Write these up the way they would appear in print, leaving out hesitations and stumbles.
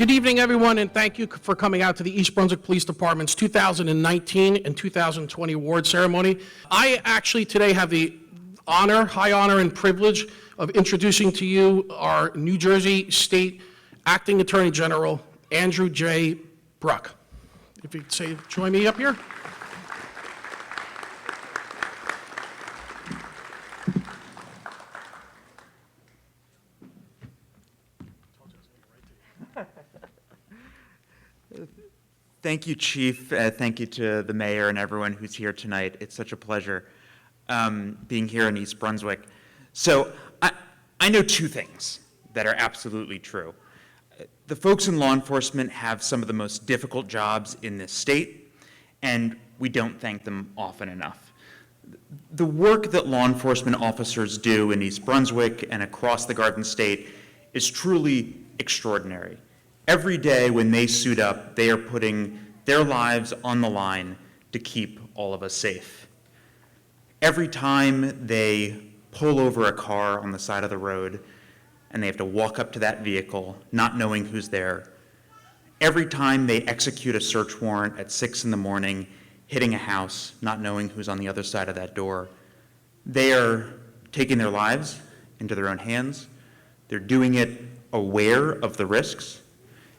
Good evening, everyone, and thank you for coming out to the East Brunswick Police Department's 2019 and 2020 award ceremony. I actually today have the high honor and privilege of introducing to you our New Jersey State Acting Attorney General, Andrew J. Bruck. If you'd say, join me up here. Thank you, Chief. Thank you to the mayor and everyone who's here tonight. It's such a pleasure being here in East Brunswick. So I know two things that are absolutely true. The folks in law enforcement have some of the most difficult jobs in this state, and we don't thank them often enough. The work that law enforcement officers do in East Brunswick and across the Garden State is truly extraordinary. Every day when they suit up, they are putting their lives on the line to keep all of us safe. Every time they pull over a car on the side of the road and they have to walk up to that vehicle not knowing who's there, every time they execute a search warrant at 6 in the morning, hitting a house, not knowing who's on the other side of that door, they are taking their lives into their own hands. They're doing it aware of the risks,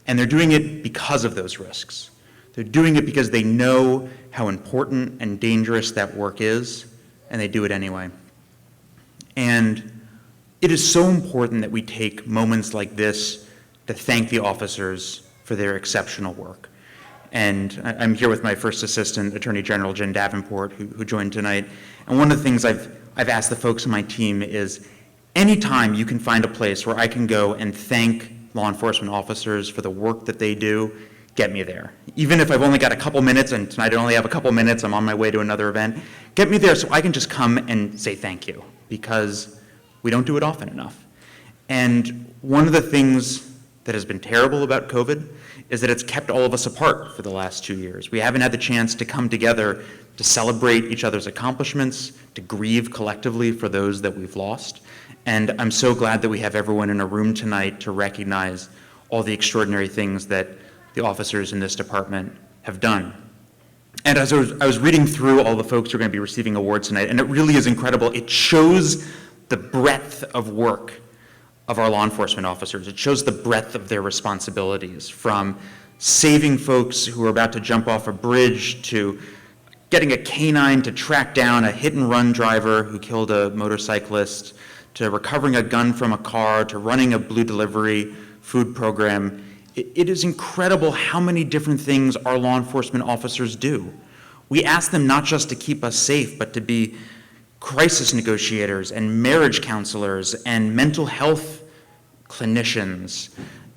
and they're doing it because of those risks. They're doing it because they know how important and dangerous that work is, and they do it anyway. And it is so important that we take moments like this to thank the officers for their exceptional work. And I'm here with my first assistant, Attorney General Jen Davenport, who joined tonight. And one of the things I've asked the folks on my team is, anytime you can find a place where I can go and thank law enforcement officers for the work that they do, get me there. Even if I've only got a couple minutes, and tonight I only have a couple minutes, I'm on my way to another event, get me there so I can just come and say thank you, because we don't do it often enough. And one of the things that has been terrible about COVID is that it's kept all of us apart for the last 2 years. We haven't had the chance to come together to celebrate each other's accomplishments, to grieve collectively for those that we've lost. And I'm so glad that we have everyone in a room tonight to recognize all the extraordinary things that the officers in this department have done. And as I was reading through all the folks who are going to be receiving awards tonight, and it really is incredible. It shows the breadth of work of our law enforcement officers. It shows the breadth of their responsibilities, from saving folks who are about to jump off a bridge, to getting a canine to track down a hit-and-run driver who killed a motorcyclist, to recovering a gun from a car, to running a Blue Delivery food program. It is incredible how many different things our law enforcement officers do. We ask them not just to keep us safe, but to be crisis negotiators and marriage counselors and mental health clinicians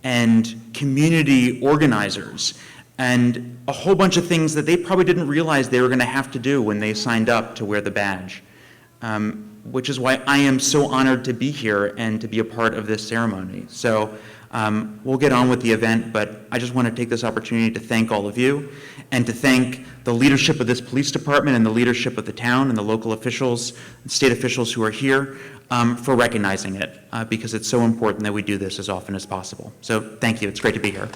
and community organizers and a whole bunch of things that they probably didn't realize they were going to have to do when they signed up to wear the badge. Which is why I am so honored to be here and to be a part of this ceremony. So we'll get on with the event, but I just want to take this opportunity to thank all of you and to thank the leadership of this police department and the leadership of the town and the local officials and state officials who are here for recognizing it, because it's so important that we do this as often as possible. So thank you. It's great to be here.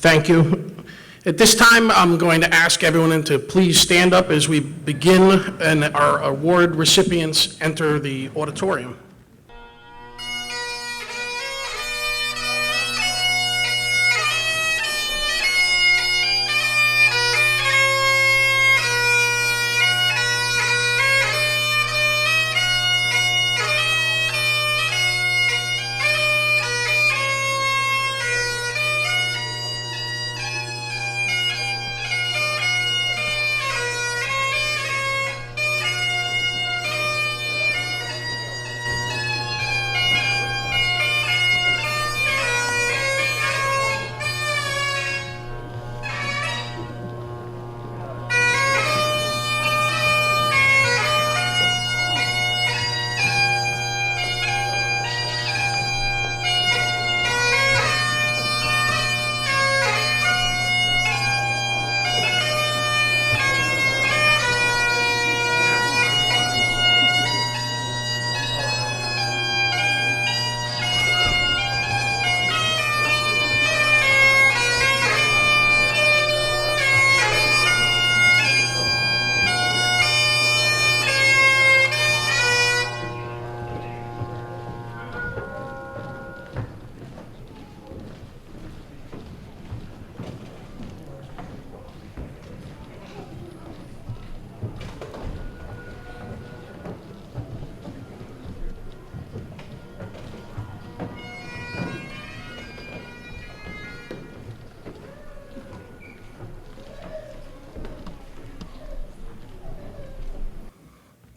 Thank you. At this time, I'm going to ask everyone to please stand up as we begin and our award recipients enter the auditorium.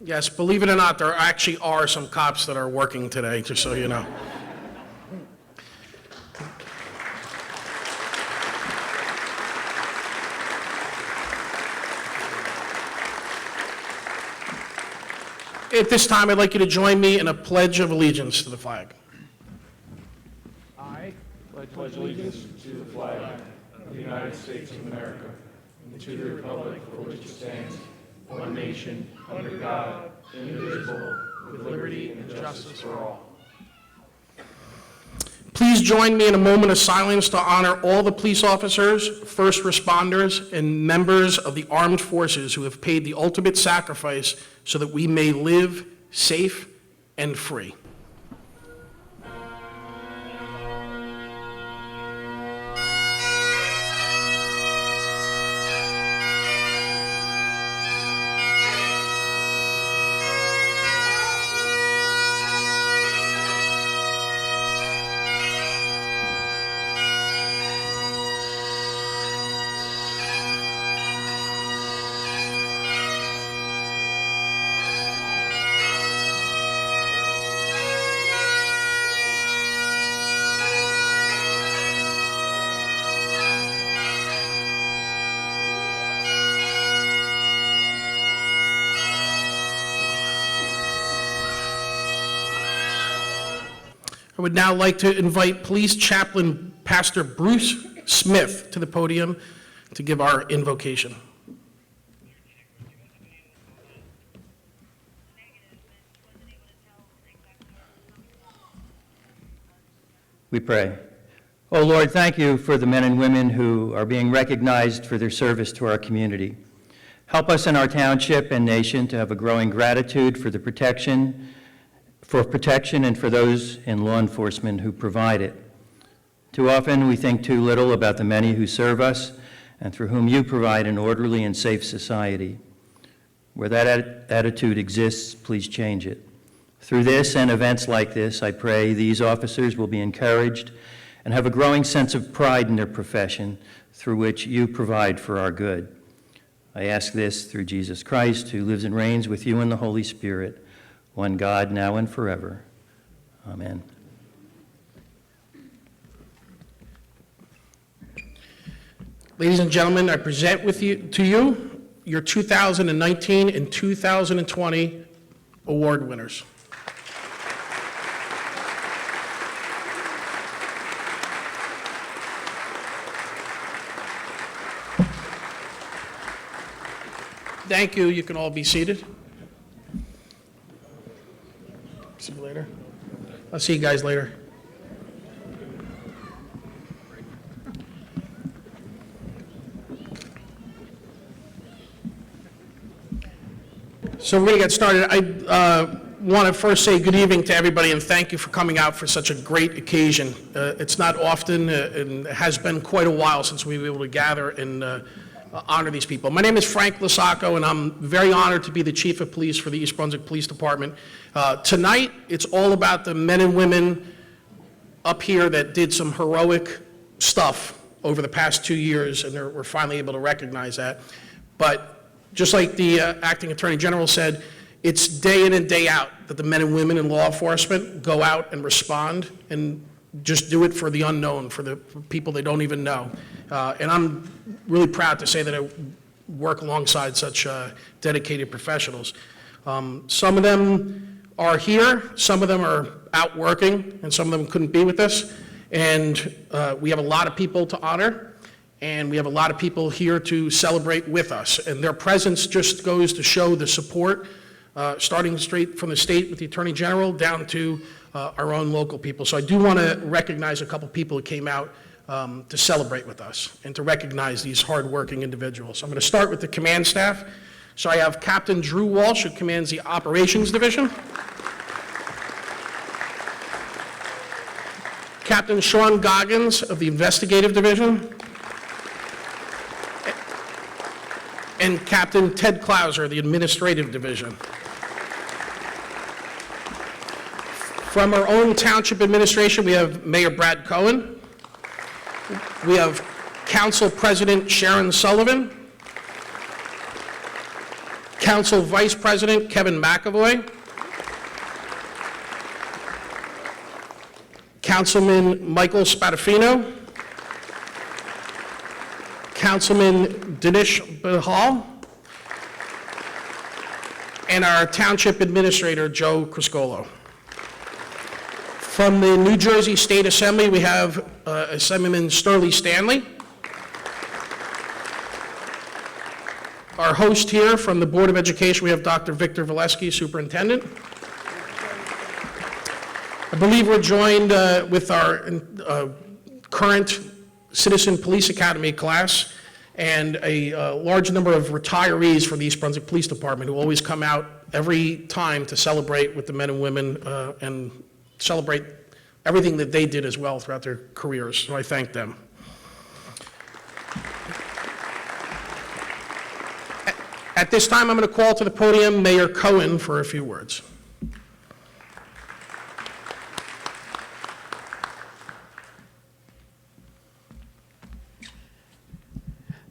Yes, believe it or not, there actually are some cops that are working today, just so you know. At this time, I'd like you to join me in a pledge of allegiance to the flag. I pledge allegiance to the flag of the United States of America and to the republic for which it stands, one nation, under God, indivisible, with liberty and justice for all. Please join me in a moment of silence to honor all the police officers, first responders, and members of the armed forces who have paid the ultimate sacrifice so that we may live safe and free. I would now like to invite Police Chaplain Pastor Bruce Smith to the podium to give our invocation. We pray. Oh Lord, thank you for the men and women who are being recognized for their service to our community. Help us in our township and nation to have a growing gratitude for protection and for those in law enforcement who provide it. Too often we think too little about the many who serve us and through whom you provide an orderly and safe society. Where that attitude exists, please change it. Through this and events like this, I pray these officers will be encouraged and have a growing sense of pride in their profession through which you provide for our good. I ask this through Jesus Christ, who lives and reigns with you in the Holy Spirit, one God, now and forever. Amen. Ladies and gentlemen, I present to you your 2019 and 2020 award winners. Thank you. You can all be seated. See you later. I'll see you guys later. So we're going to get started. I want to first say good evening to everybody and thank you for coming out for such a great occasion. It's not often, and it has been quite a while since we were able to gather and honor these people. My name is Frank Lasacco, and I'm very honored to be the Chief of Police for the East Brunswick Police Department. Tonight, it's all about the men and women up here that did some heroic stuff over the past 2 years, and we're finally able to recognize that. But just like the Acting Attorney General said, it's day in and day out that the men and women in law enforcement go out and respond and just do it for the unknown, for people they don't even know. And I'm really proud to say that I work alongside such dedicated professionals. Some of them are here, some of them are out working, and some of them couldn't be with us. And we have a lot of people to honor, and we have a lot of people here to celebrate with us. And their presence just goes to show the support, starting straight from the state with the Attorney General down to our own local people. So I do want to recognize a couple people who came out to celebrate with us and to recognize these hardworking individuals. I'm going to start with the command staff. So I have Captain Drew Walsh, who commands the Operations Division. Captain Sean Goggins of the Investigative Division. And Captain Ted Klauser, the Administrative Division. From our own township administration, we have Mayor Brad Cohen. We have Council President Sharon Sullivan. Council Vice President Kevin McAvoy. Councilman Michael Spadafino. Councilman Dinesh Bahal. And our Township Administrator, Joe Criscolo. From the New Jersey State Assembly, we have Assemblyman Sterling Stanley. Our host here from the Board of Education, we have Dr. Victor Valesky, Superintendent. I believe we're joined with our current Citizen Police Academy class and a large number of retirees from the East Brunswick Police Department who always come out every time to celebrate with the men and women and celebrate everything that they did as well throughout their careers. So I thank them. At this time, I'm going to call to the podium Mayor Cohen for a few words.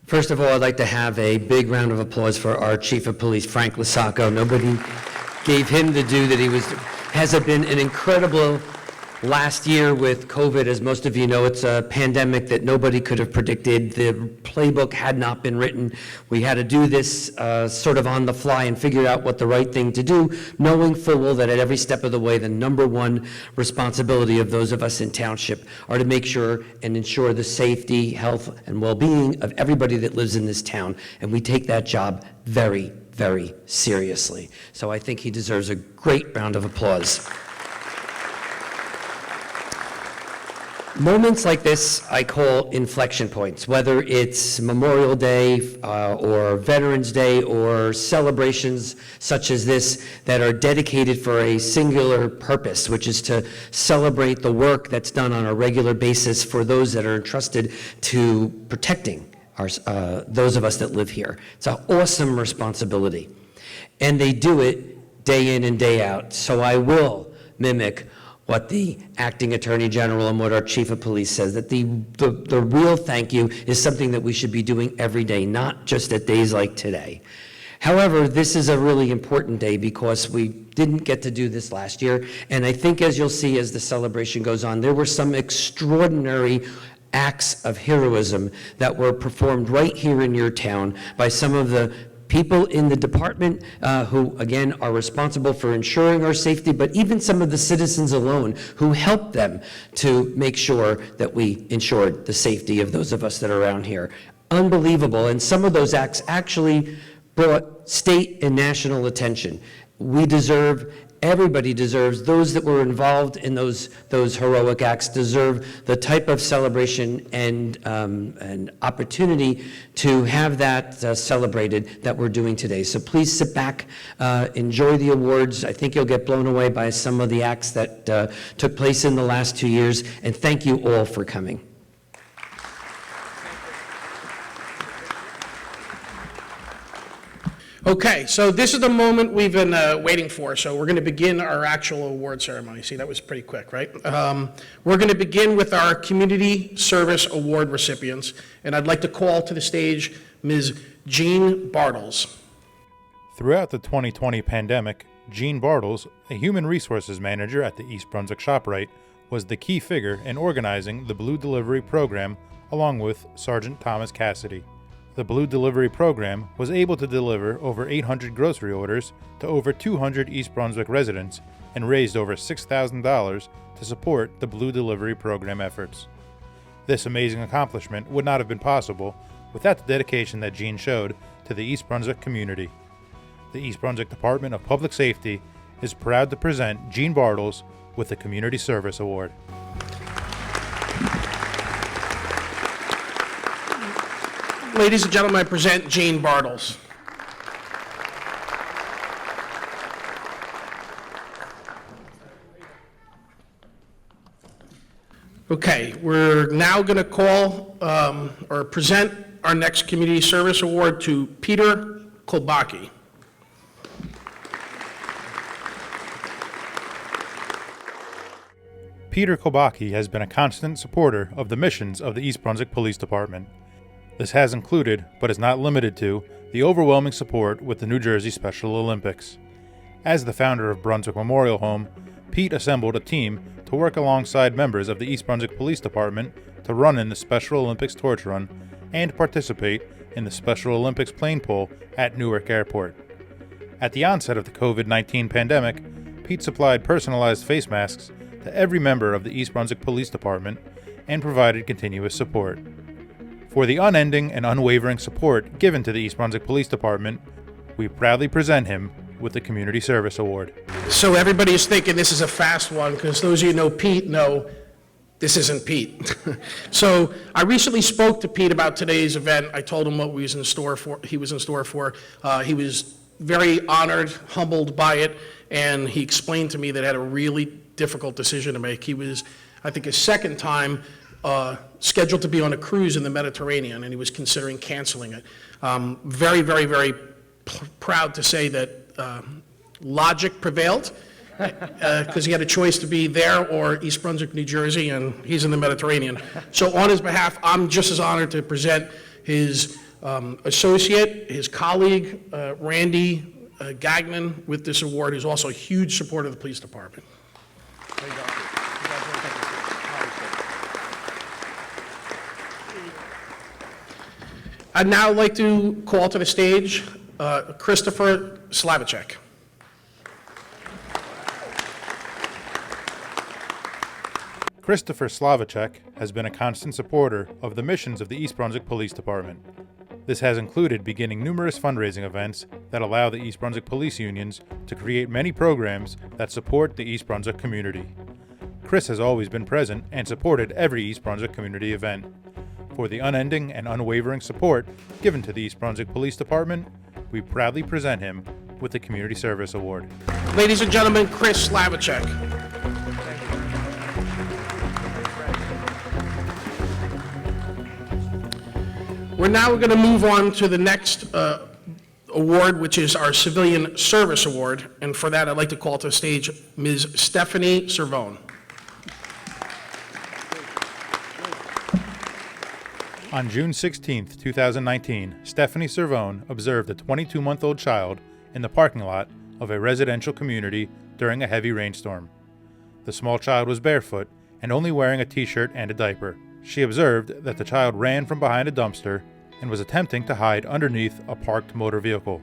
First of all, I'd like to have a big round of applause for our Chief of Police, Frank Lasacco. Nobody gave him the due that he has been an incredible last year with COVID. As most of you know, it's a pandemic that nobody could have predicted. The playbook had not been written. We had to do this sort of on the fly and figure out what the right thing to do, knowing full well that at every step of the way, the number one responsibility of those of us in township are to make sure and ensure the safety, health, and well-being of everybody that lives in this town. And we take that job very, very seriously. So I think he deserves a great round of applause. Moments like this I call inflection points, whether it's Memorial Day or Veterans Day or celebrations such as this that are dedicated for a singular purpose, which is to celebrate the work that's done on a regular basis for those that are entrusted to protecting those of us that live here. It's an awesome responsibility. And they do it day in and day out. So I will mimic what the acting attorney general and what our chief of police says, that the real thank you is something that we should be doing every day, not just at days like today. However, this is a really important day because we didn't get to do this last year, and I think as you'll see as the celebration goes on, there were some extraordinary acts of heroism that were performed right here in your town by some of the people in the department who, again, are responsible for ensuring our safety, but even some of the citizens alone who helped them to make sure that we ensured the safety of those of us that are around here. Unbelievable, and some of those acts actually brought state and national attention. Everybody deserves, those that were involved in those heroic acts deserve the type of celebration and opportunity to have that celebrated that we're doing today. So please sit back, enjoy the awards. I think you'll get blown away by some of the acts that took place in the last 2 years, and thank you all for coming. Okay, so this is the moment we've been waiting for. So we're going to begin our actual award ceremony. See, that was pretty quick, right? We're going to begin with our Community Service Award recipients, and I'd like to call to the stage Ms. Jean Bartles. Throughout the 2020 pandemic, Jean Bartles, a human resources manager at the East Brunswick ShopRite, was the key figure in organizing the Blue Delivery program along with Sergeant Thomas Cassidy. The Blue Delivery program was able to deliver over 800 grocery orders to over 200 East Brunswick residents and raised over $6,000 to support the Blue Delivery program efforts. This amazing accomplishment would not have been possible without the dedication that Jean showed to the East Brunswick community. The East Brunswick Department of Public Safety is proud to present Jean Bartles with the Community Service Award. Ladies and gentlemen, I present Jean Bartles. Okay, we're now going to call or present our next Community Service Award to Peter Kolbaki. Peter Kolbaki has been a constant supporter of the missions of the East Brunswick Police Department. This has included, but is not limited to, the overwhelming support with the New Jersey Special Olympics. As the founder of Brunswick Memorial Home, Pete assembled a team to work alongside members of the East Brunswick Police Department to run in the Special Olympics torch run and participate in the Special Olympics plane pull at Newark Airport. At the onset of the COVID-19 pandemic, Pete supplied personalized face masks to every member of the East Brunswick Police Department and provided continuous support. For the unending and unwavering support given to the East Brunswick Police Department, we proudly present him with the Community Service Award. So everybody's thinking this is a fast one, because those of you who know Pete know this isn't Pete. So I recently spoke to Pete about today's event. I told him what he was in store for. He was very honored, humbled by it, and he explained to me that he had a really difficult decision to make. He was, I think, his second time scheduled to be on a cruise in the Mediterranean, and he was considering canceling it. Very, very, very proud to say that logic prevailed, because he had a choice to be there or East Brunswick, New Jersey, and he's in the Mediterranean. So on his behalf, I'm just as honored to present his associate, his colleague, Randy Gagnon, with this award, who's also a huge supporter of the police department. I'd now like to call to the stage Christopher Slavicek. Christopher Slavicek has been a constant supporter of the missions of the East Brunswick Police Department. This has included beginning numerous fundraising events that allow the East Brunswick police unions to create many programs that support the East Brunswick community. Chris has always been present and supported every East Brunswick community event. For the unending and unwavering support given to the East Brunswick Police Department, we proudly present him with the Community Service Award. Ladies and gentlemen, Chris Slavicek. We're now going to move on to the next award, which is our Civilian Service Award. And for that, I'd like to call to the stage Ms. Stephanie Servone. On June 16, 2019, Stephanie Servone observed a 22-month-old child in the parking lot of a residential community during a heavy rainstorm. The small child was barefoot and only wearing a t-shirt and a diaper. She observed that the child ran from behind a dumpster and was attempting to hide underneath a parked motor vehicle.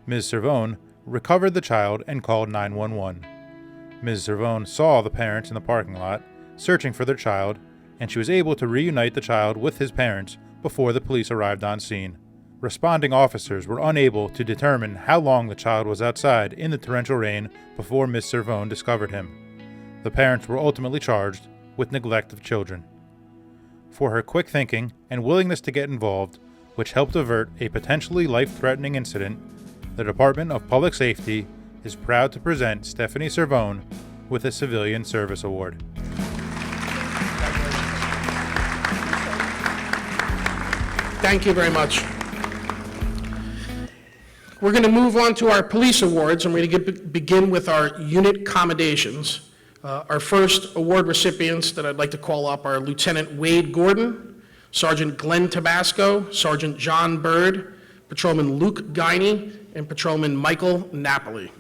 Ms. Servone recovered the child and called 911. Ms. Servone saw the parents in the parking lot searching for their child, and she was able to reunite the child with his parents before the police arrived on scene. Responding officers were unable to determine how long the child was outside in the torrential rain before Ms. Servone discovered him. The parents were ultimately charged with neglect of children. For her quick thinking and willingness to get involved, which helped avert a potentially life-threatening incident, the Department of Public Safety is proud to present Stephanie Servone with a Civilian Service Award. Thank you very much. We're going to move on to our police awards, and we're going to begin with our unit commendations. Our first award recipients that I'd like to call up are Lieutenant Wade Gordon, Sergeant Glenn Tabasco, Sergeant John Bird, Patrolman Luke Guiney, and Patrolman Michael Napoli.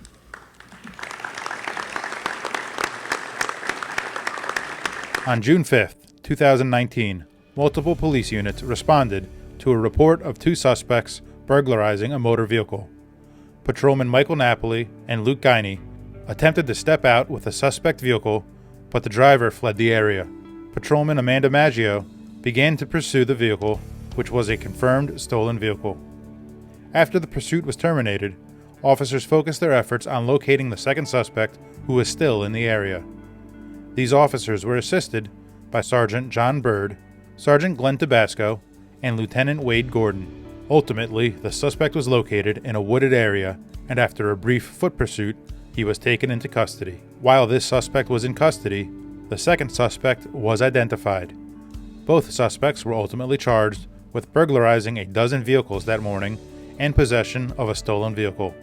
On June 5th, 2019, multiple police units responded to a report of two suspects burglarizing a motor vehicle. Patrolman Michael Napoli and Luke Guiney attempted to step out with a suspect vehicle, but the driver fled the area. Patrolman Amanda Maggio began to pursue the vehicle, which was a confirmed stolen vehicle. After the pursuit was terminated, officers focused their efforts on locating the second suspect, who was still in the area. These officers were assisted by Sergeant John Bird, Sergeant Glenn Tabasco, and Lieutenant Wade Gordon. Ultimately, the suspect was located in a wooded area, and after a brief foot pursuit, he was taken into custody. While this suspect was in custody, the second suspect was identified. Both suspects were ultimately charged with burglarizing a dozen vehicles that morning and possession of a stolen vehicle.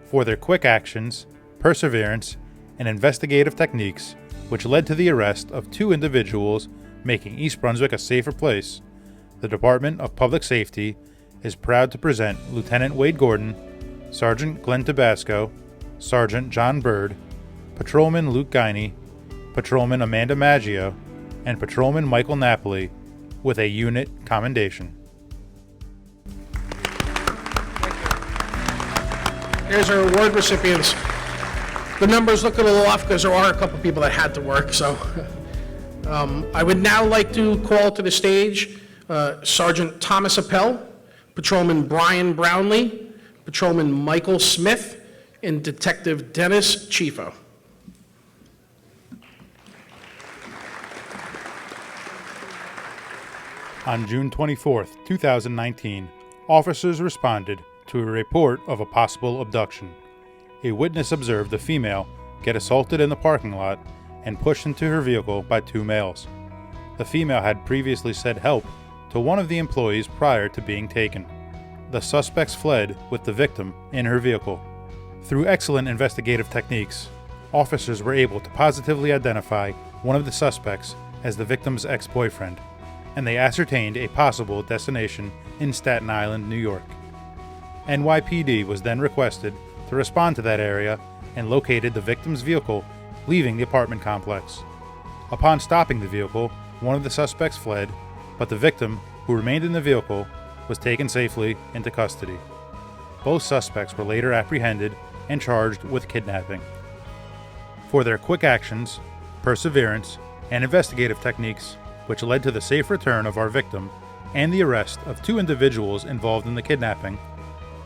For their quick actions, perseverance, and investigative techniques, which led to the arrest of two individuals making East Brunswick a safer place, the Department of Public Safety is proud to present Lieutenant Wade Gordon, Sergeant Glenn Tabasco, Sergeant John Bird, Patrolman Luke Guiney, Patrolman Amanda Maggio, and Patrolman Michael Napoli with a unit commendation. Here's our award recipients. The numbers look a little off because there are a couple people that had to work, so. I would now like to call to the stage Sergeant Thomas Appel, Patrolman Brian Brownlee, Patrolman Michael Smith, and Detective Dennis Chifo. On June 24, 2019, officers responded to a report of a possible abduction. A witness observed a female get assaulted in the parking lot and pushed into her vehicle by two males. The female had previously said help to one of the employees prior to being taken. The suspects fled with the victim in her vehicle. Through excellent investigative techniques, officers were able to positively identify one of the suspects as the victim's ex-boyfriend, and they ascertained a possible destination in Staten Island, New York. NYPD was then requested to respond to that area and located the victim's vehicle leaving the apartment complex. Upon stopping the vehicle, one of the suspects fled, but the victim, who remained in the vehicle, was taken safely into custody. Both suspects were later apprehended and charged with kidnapping. For their quick actions, perseverance, and investigative techniques, which led to the safe return of our victim and the arrest of two individuals involved in the kidnapping,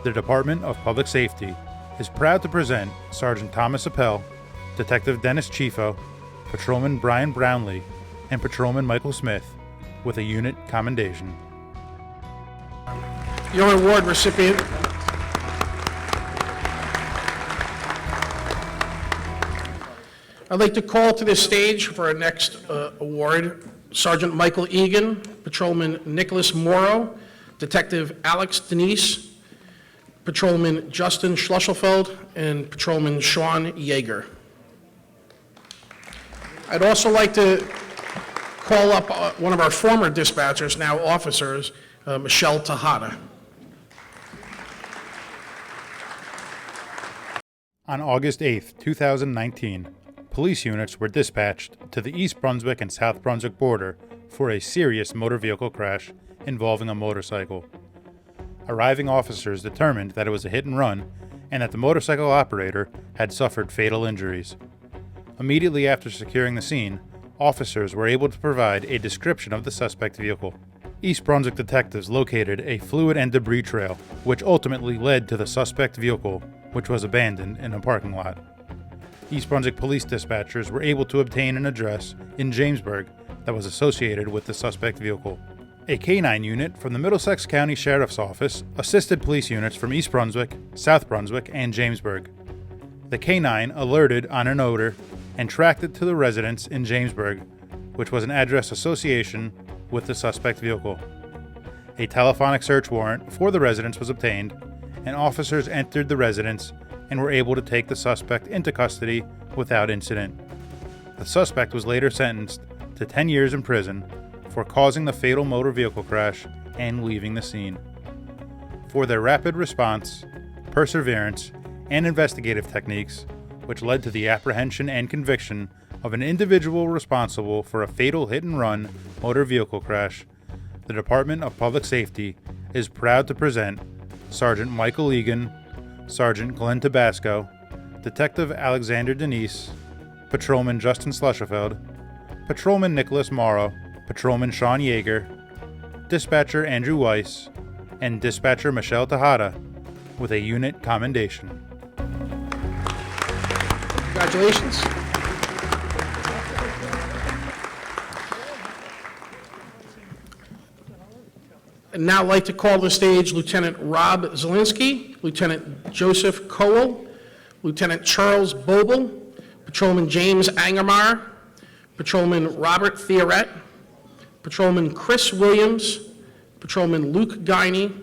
the Department of Public Safety is proud to present Sergeant Thomas Appel, Detective Dennis Chifo, Patrolman Brian Brownlee, and Patrolman Michael Smith with a unit commendation. Your award recipient. I'd like to call to the stage for our next award Sergeant Michael Egan, Patrolman Nicholas Morrow, Detective Alex Denise, Patrolman Justin Schlusselfeld, and Patrolman Sean Yeager. I'd also like to call up one of our former dispatchers, now officers, Michelle Tejada. On August 8, 2019, police units were dispatched to the East Brunswick and South Brunswick border for a serious motor vehicle crash involving a motorcycle. Arriving officers determined that it was a hit and run and that the motorcycle operator had suffered fatal injuries. Immediately after securing the scene, officers were able to provide a description of the suspect vehicle. East Brunswick detectives located a fluid and debris trail, which ultimately led to the suspect vehicle, which was abandoned in a parking lot. East Brunswick police dispatchers were able to obtain an address in Jamesburg that was associated with the suspect vehicle. A K-9 unit from the Middlesex County Sheriff's Office assisted police units from East Brunswick, South Brunswick, and Jamesburg. The K-9 alerted on an odor and tracked it to the residence in Jamesburg, which was an address association with the suspect vehicle. A telephonic search warrant for the residence was obtained, and officers entered the residence and were able to take the suspect into custody without incident. The suspect was later sentenced to 10 years in prison for causing the fatal motor vehicle crash and leaving the scene. For their rapid response, perseverance, and investigative techniques, which led to the apprehension and conviction of an individual responsible for a fatal hit-and-run motor vehicle crash, the Department of Public Safety is proud to present Sergeant Michael Egan, Sergeant Glenn Tabasco, Detective Alexander Denise, Patrolman Justin Schlusselfeld, Patrolman Nicholas Morrow, Patrolman Sean Yeager, Dispatcher Andrew Weiss, and Dispatcher Michelle Tejada with a unit commendation. Congratulations. And now I'd like to call to the stage Lieutenant Rob Zielinski, Lieutenant Joseph Cowell, Lieutenant Charles Bobel, Patrolman James Angermeyer, Patrolman Robert Theoret, Patrolman Chris Williams, Patrolman Luke Guiney,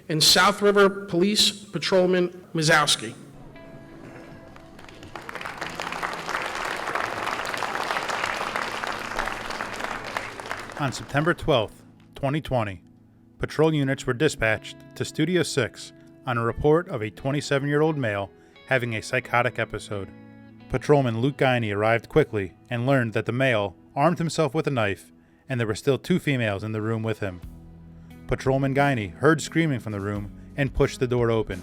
and South River Police Patrolman Mizowski. On September 12, 2020, patrol units were dispatched to Studio 6 on a report of a 27-year-old male having a psychotic episode. Patrolman Luke Guiney arrived quickly and learned that the male armed himself with a knife and there were still 2 females in the room with him. Patrolman Guiney heard screaming from the room and pushed the door open.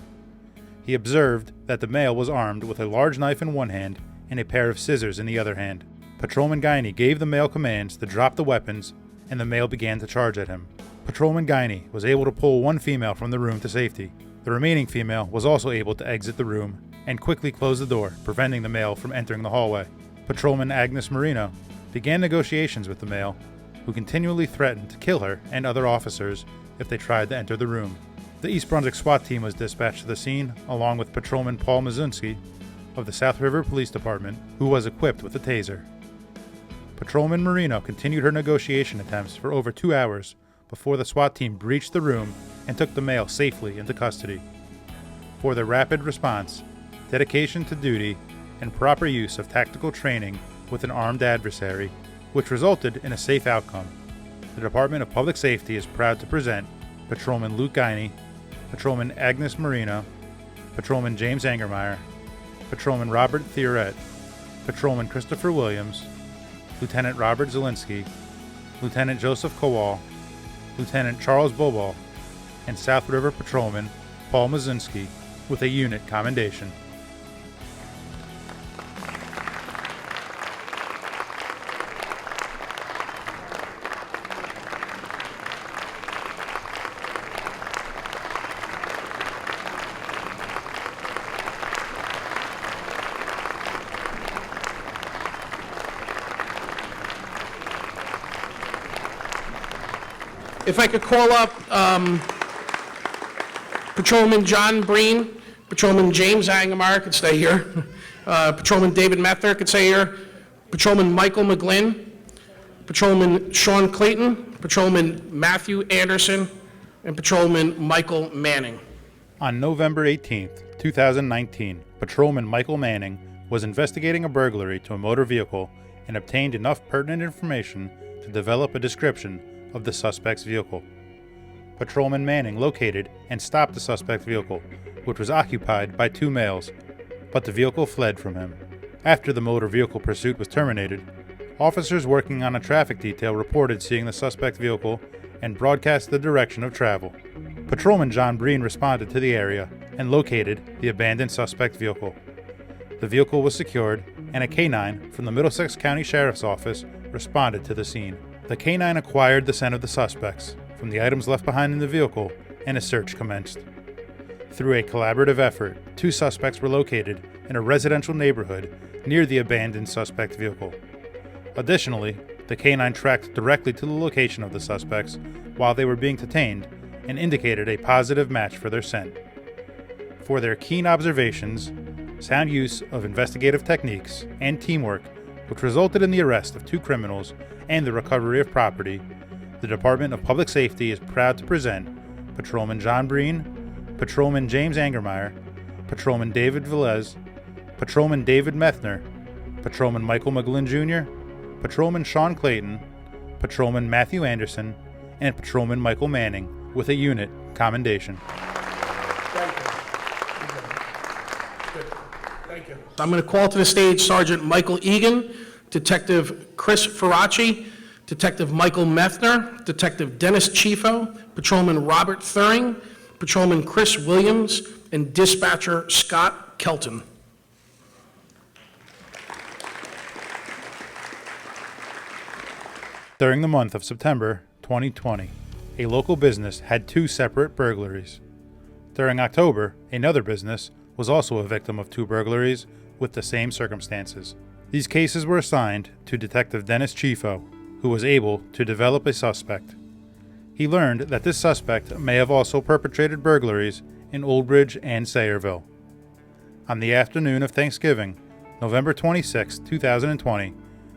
He observed that the male was armed with a large knife in one hand and a pair of scissors in the other hand. Patrolman Guiney gave the male commands to drop the weapons, and the male began to charge at him. Patrolman Guiney was able to pull one female from the room to safety. The remaining female was also able to exit the room and quickly close the door, preventing the male from entering the hallway. Patrolman Agnes Marino began negotiations with the male, who continually threatened to kill her and other officers if they tried to enter the room. The East Brunswick SWAT team was dispatched to the scene, along with Patrolman Paul Mazinski of the South River Police Department, who was equipped with a taser. Patrolman Marino continued her negotiation attempts for over 2 hours before the SWAT team breached the room and took the male safely into custody. For their rapid response, dedication to duty, and proper use of tactical training with an armed adversary, which resulted in a safe outcome, the Department of Public Safety is proud to present Patrolman Luke Guiney, Patrolman Agnes Marino, Patrolman James Angermeyer, Patrolman Robert Thioret, Patrolman Christopher Williams, Lieutenant Robert Zielinski, Lieutenant Joseph Kowal, Lieutenant Charles Bobal, and South River Patrolman Paul Mazinski with a unit commendation. If I could call up Patrolman John Breen, Patrolman James Angemeyer could stay here, Patrolman David Methner could stay here, Patrolman Michael McGlynn, Patrolman Sean Clayton, Patrolman Matthew Anderson, and Patrolman Michael Manning. On November 18th, 2019, Patrolman Michael Manning was investigating a burglary to a motor vehicle and obtained enough pertinent information to develop a description of the suspect's vehicle. Patrolman Manning located and stopped the suspect's vehicle, which was occupied by 2 males, but the vehicle fled from him. After the motor vehicle pursuit was terminated, officers working on a traffic detail reported seeing the suspect vehicle and broadcast the direction of travel. Patrolman John Breen responded to the area and located the abandoned suspect vehicle. The vehicle was secured, and a K-9 from the Middlesex County Sheriff's Office responded to the scene. The K-9 acquired the scent of the suspects from the items left behind in the vehicle, and a search commenced. Through a collaborative effort, 2 suspects were located in a residential neighborhood near the abandoned suspect vehicle. Additionally, the K-9 tracked directly to the location of the suspects while they were being detained and indicated a positive match for their scent. For their keen observations, sound use of investigative techniques, and teamwork, which resulted in the arrest of 2 criminals and the recovery of property, the Department of Public Safety is proud to present Patrolman John Breen, Patrolman James Angermeyer, Patrolman David Velez, Patrolman David Methner, Patrolman Michael McGlynn Jr., Patrolman Sean Clayton, Patrolman Matthew Anderson, and Patrolman Michael Manning with a unit commendation. Thank you. I'm going to call to the stage Sergeant Michael Egan, Detective Chris Faraci, Detective Michael Methner, Detective Dennis Chifo, Patrolman Robert Thuring, Patrolman Chris Williams, and Dispatcher Scott Kelton. During the month of September 2020, a local business had 2 separate burglaries. During October, another business was also a victim of 2 burglaries with the same circumstances. These cases were assigned to Detective Dennis Chifo, who was able to develop a suspect. He learned that this suspect may have also perpetrated burglaries in Oldbridge and Sayreville. On the afternoon of Thanksgiving, November 26, 2020,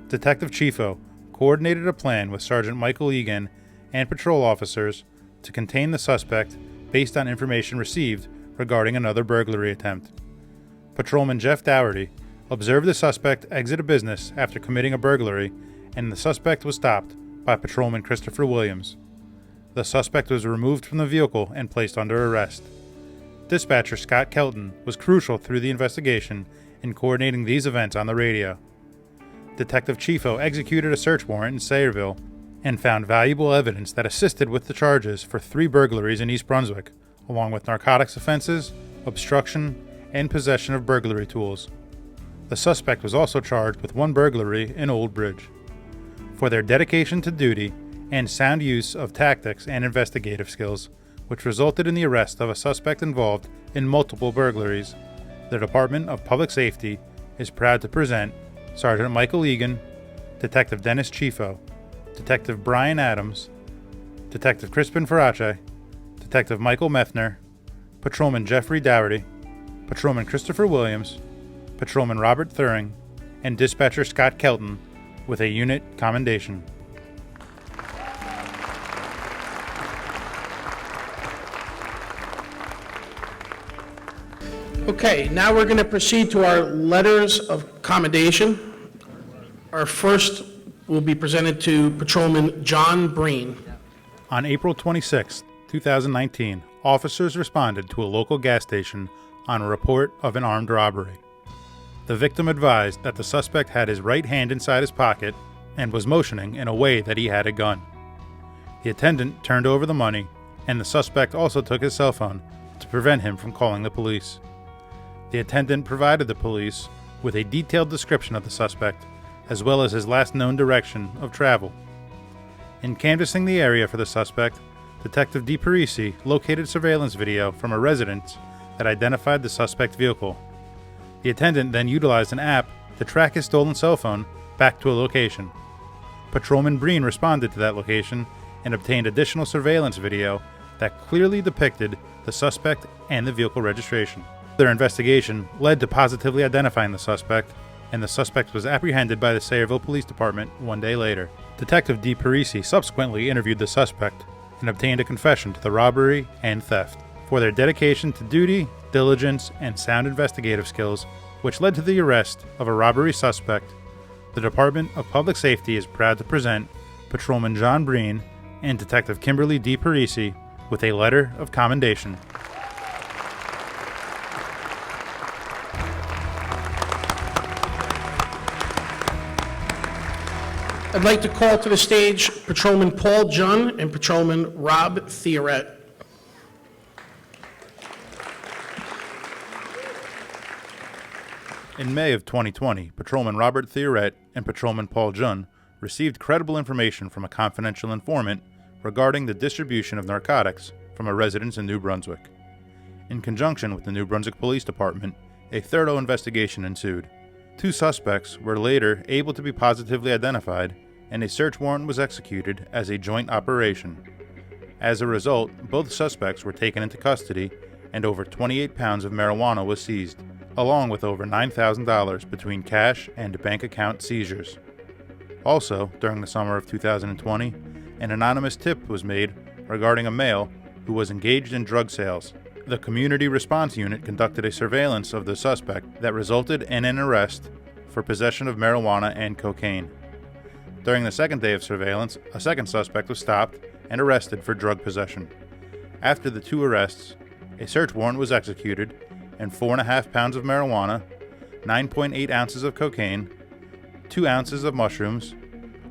Detective Chifo coordinated a plan with Sergeant Michael Egan and patrol officers to contain the suspect based on information received regarding another burglary attempt. Patrolman Jeff Dougherty observed the suspect exit a business after committing a burglary, and the suspect was stopped by Patrolman Christopher Williams. the suspect was removed from the vehicle and placed under arrest. Dispatcher Scott Kelton was crucial through the investigation in coordinating these events on the radio. Detective Chifo executed a search warrant in Sayreville and found valuable evidence that assisted with the charges for 3 burglaries in East Brunswick, along with narcotics offenses, obstruction, and possession of burglary tools. The suspect was also charged with 1 burglary in Old Bridge. For their dedication to duty and sound use of tactics and investigative skills, which resulted in the arrest of a suspect involved in multiple burglaries, the Department of Public Safety is proud to present Sergeant Michael Egan, Detective Dennis Chifo, Detective Brian Adams, Detective Crispin Farace, Detective Michael Methner, Patrolman Jeffrey Dougherty, Patrolman Christopher Williams, Patrolman Robert Thuring, and Dispatcher Scott Kelton with a unit commendation. Okay, now we're going to proceed to our letters of commendation. Our first will be presented to Patrolman John Breen. On April 26, 2019, officers responded to a local gas station on a report of an armed robbery. The victim advised that the suspect had his right hand inside his pocket and was motioning in a way that he had a gun. The attendant turned over the money, and the suspect also took his cell phone to prevent him from calling the police. The attendant provided the police with a detailed description of the suspect, as well as his last known direction of travel. In canvassing the area for the suspect, Detective DeParisi located surveillance video from a residence that identified the suspect vehicle. The attendant then utilized an app to track his stolen cell phone back to a location. Patrolman Breen responded to that location and obtained additional surveillance video that clearly depicted the suspect and the vehicle registration. Their investigation led to positively identifying the suspect, and the suspect was apprehended by the Sayreville Police Department 1 day later. Detective DeParisi subsequently interviewed the suspect and obtained a confession to the robbery and theft. For their dedication to duty, diligence, and sound investigative skills, which led to the arrest of a robbery suspect, the Department of Public Safety is proud to present Patrolman John Breen and Detective Kimberly DeParisi with a letter of commendation. I'd like to call to the stage Patrolman Paul Junn and Patrolman Rob Theoret. In May of 2020, Patrolman Robert Theoret and Patrolman Paul Junn received credible information from a confidential informant regarding the distribution of narcotics from a residence in New Brunswick. In conjunction with the New Brunswick Police Department, a thorough investigation ensued. 2 suspects were later able to be positively identified, and a search warrant was executed as a joint operation. As a result, both suspects were taken into custody, and over 28 pounds of marijuana was seized, along with over $9,000 between cash and bank account seizures. Also, during the summer of 2020, an anonymous tip was made regarding a male who was engaged in drug sales. The Community Response Unit conducted a surveillance of the suspect that resulted in an arrest for possession of marijuana and cocaine. During the second day of surveillance, a second suspect was stopped and arrested for drug possession. After the 2 arrests, a search warrant was executed, and 4.5 pounds of marijuana, 9.8 ounces of cocaine, 2 ounces of mushrooms,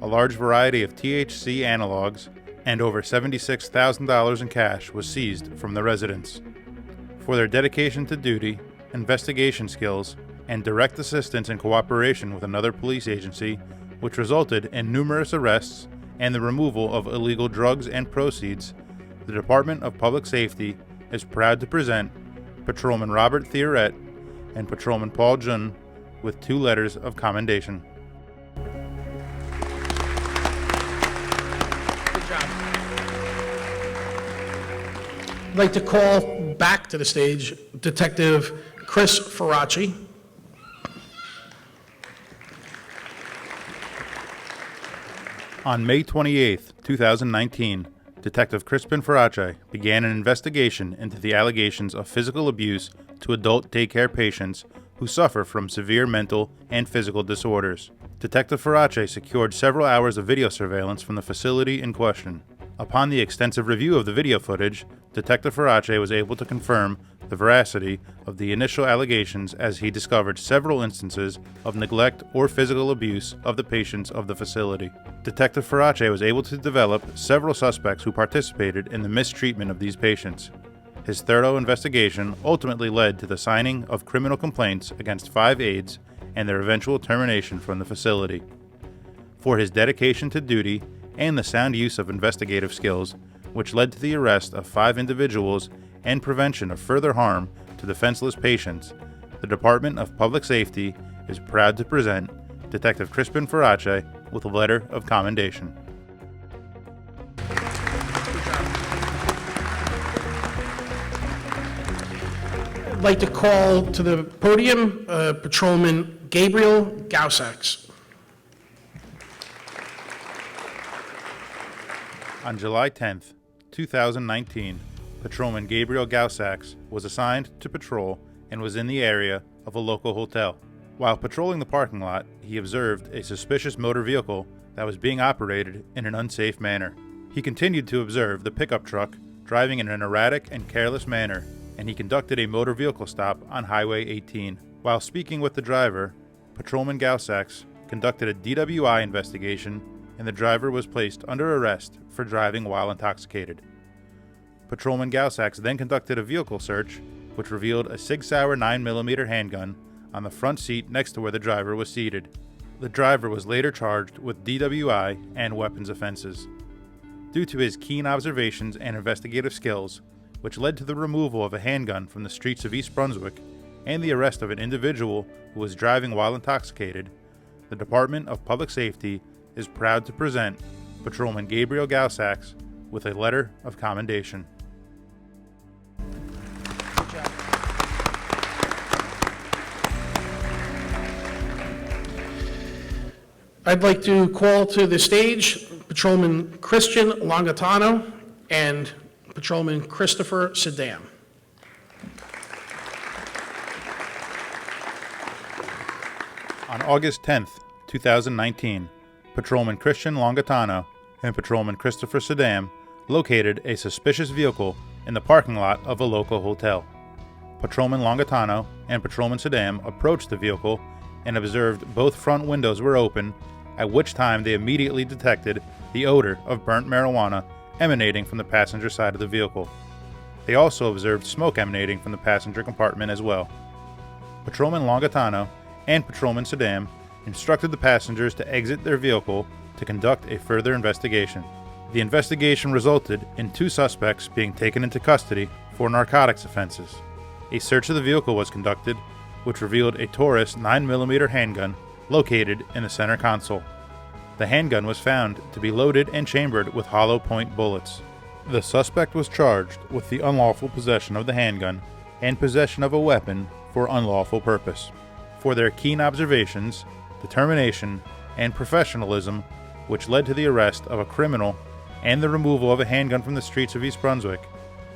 a large variety of THC analogs, and over $76,000 in cash was seized from the residence. For their dedication to duty, investigation skills, and direct assistance and cooperation with another police agency, which resulted in numerous arrests and the removal of illegal drugs and proceeds, the Department of Public Safety is proud to present Patrolman Robert Theoret and Patrolman Paul Junn with 2 letters of commendation. Good job. I'd like to call back to the stage Detective Chris Farace. On May 28, 2019, Detective Crispin Farace began an investigation into the allegations of physical abuse to adult daycare patients who suffer from severe mental and physical disorders. Detective Farace secured several hours of video surveillance from the facility in question. Upon the extensive review of the video footage, Detective Farace was able to confirm the veracity of the initial allegations as he discovered several instances of neglect or physical abuse of the patients of the facility. Detective Farace was able to develop several suspects who participated in the mistreatment of these patients. His thorough investigation ultimately led to the signing of criminal complaints against 5 aides and their eventual termination from the facility. For his dedication to duty and the sound use of investigative skills, which led to the arrest of 5 individuals and prevention of further harm to defenseless patients, the Department of Public Safety is proud to present Detective Crispin Farace with a letter of commendation. I'd like to call to the podium Patrolman Gabriel Gausax. On July 10th, 2019, Patrolman Gabriel Gausax was assigned to patrol and was in the area of a local hotel. While patrolling the parking lot, he observed a suspicious motor vehicle that was being operated in an unsafe manner. He continued to observe the pickup truck driving in an erratic and careless manner, and he conducted a motor vehicle stop on Highway 18. While speaking with the driver, Patrolman Gausax conducted a DWI investigation, and the driver was placed under arrest for driving while intoxicated. Patrolman Gausax then conducted a vehicle search, which revealed a Sig Sauer 9mm handgun on the front seat next to where the driver was seated. The driver was later charged with DWI and weapons offenses. Due to his keen observations and investigative skills, which led to the removal of a handgun from the streets of East Brunswick and the arrest of an individual who was driving while intoxicated, the Department of Public Safety is proud to present Patrolman Gabriel Gausax with a letter of commendation. I'd like to call to the stage Patrolman Christian Longatano and Patrolman Christopher Sedam. On August 10th, 2019, Patrolman Christian Longatano and Patrolman Christopher Sedam located a suspicious vehicle in the parking lot of a local hotel. Patrolman Longatano and Patrolman Sedam approached the vehicle and observed both front windows were open, at which time they immediately detected the odor of burnt marijuana emanating from the passenger side of the vehicle. They also observed smoke emanating from the passenger compartment as well. Patrolman Longatano and Patrolman Sedam instructed the passengers to exit their vehicle to conduct a further investigation. The investigation resulted in 2 suspects being taken into custody for narcotics offenses. A search of the vehicle was conducted, which revealed a Taurus 9mm handgun located in the center console. The handgun was found to be loaded and chambered with hollow point bullets. The suspect was charged with the unlawful possession of the handgun and possession of a weapon for unlawful purpose. For their keen observations, determination, and professionalism, which led to the arrest of a criminal and the removal of a handgun from the streets of East Brunswick,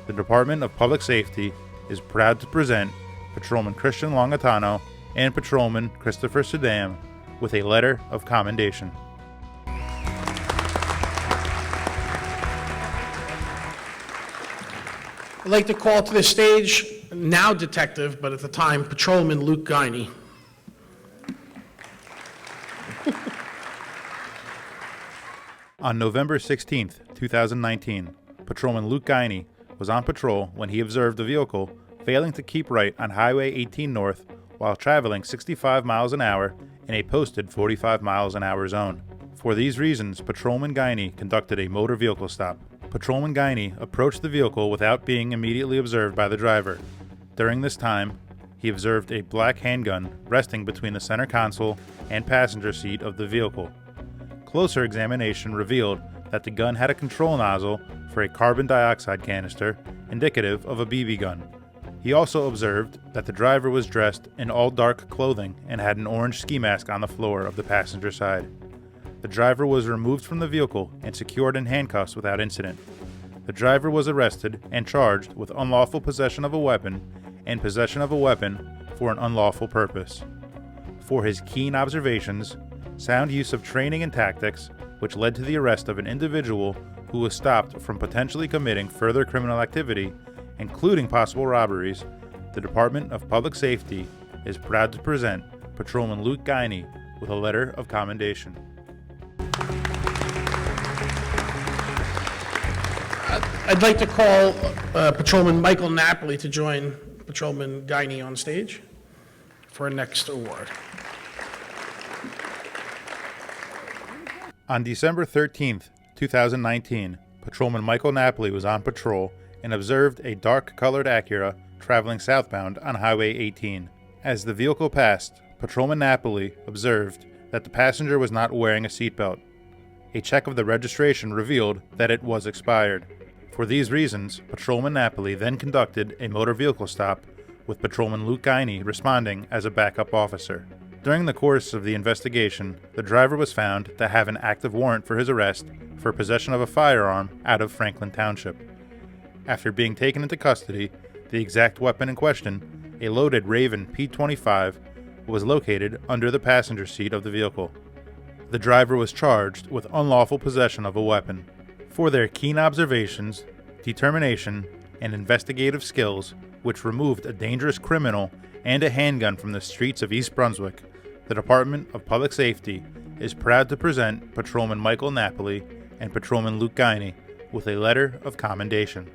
the Department of Public Safety is proud to present Patrolman Christian Longatano and Patrolman Christopher Sedam with a letter of commendation. I'd like to call to the stage, now Detective, but at the time, Patrolman Luke Guiney. On November 16th, 2019, Patrolman Luke Guiney was on patrol when he observed a vehicle failing to keep right on Highway 18 North while traveling 65 miles an hour in a posted 45 miles an hour zone. For these reasons, Patrolman Guiney conducted a motor vehicle stop. Patrolman Guiney approached the vehicle without being immediately observed by the driver. During this time, he observed a black handgun resting between the center console and passenger seat of the vehicle. Closer examination revealed that the gun had a control nozzle for a carbon dioxide canister, indicative of a BB gun. He also observed that the driver was dressed in all dark clothing and had an orange ski mask on the floor of the passenger side. The driver was removed from the vehicle and secured in handcuffs without incident. The driver was arrested and charged with unlawful possession of a weapon and possession of a weapon for an unlawful purpose. For his keen observations, sound use of training and tactics, which led to the arrest of an individual who was stopped from potentially committing further criminal activity, including possible robberies, the Department of Public Safety is proud to present Patrolman Luke Guiney with a letter of commendation. I'd like to call Patrolman Michael Napoli to join Patrolman Guiney on stage for our next award. On December 13th, 2019, Patrolman Michael Napoli was on patrol and observed a dark-colored Acura traveling southbound on Highway 18. As the vehicle passed, Patrolman Napoli observed that the passenger was not wearing a seatbelt. A check of the registration revealed that it was expired. For these reasons, Patrolman Napoli then conducted a motor vehicle stop, with Patrolman Luke Guiney responding as a backup officer. During the course of the investigation, the driver was found to have an active warrant for his arrest for possession of a firearm out of Franklin Township. After being taken into custody, the exact weapon in question, a loaded Raven P25, was located under the passenger seat of the vehicle. The driver was charged with unlawful possession of a weapon. For their keen observations, determination, and investigative skills, which removed a dangerous criminal and a handgun from the streets of East Brunswick, the Department of Public Safety is proud to present Patrolman Michael Napoli and Patrolman Luke Guiney with a letter of commendation.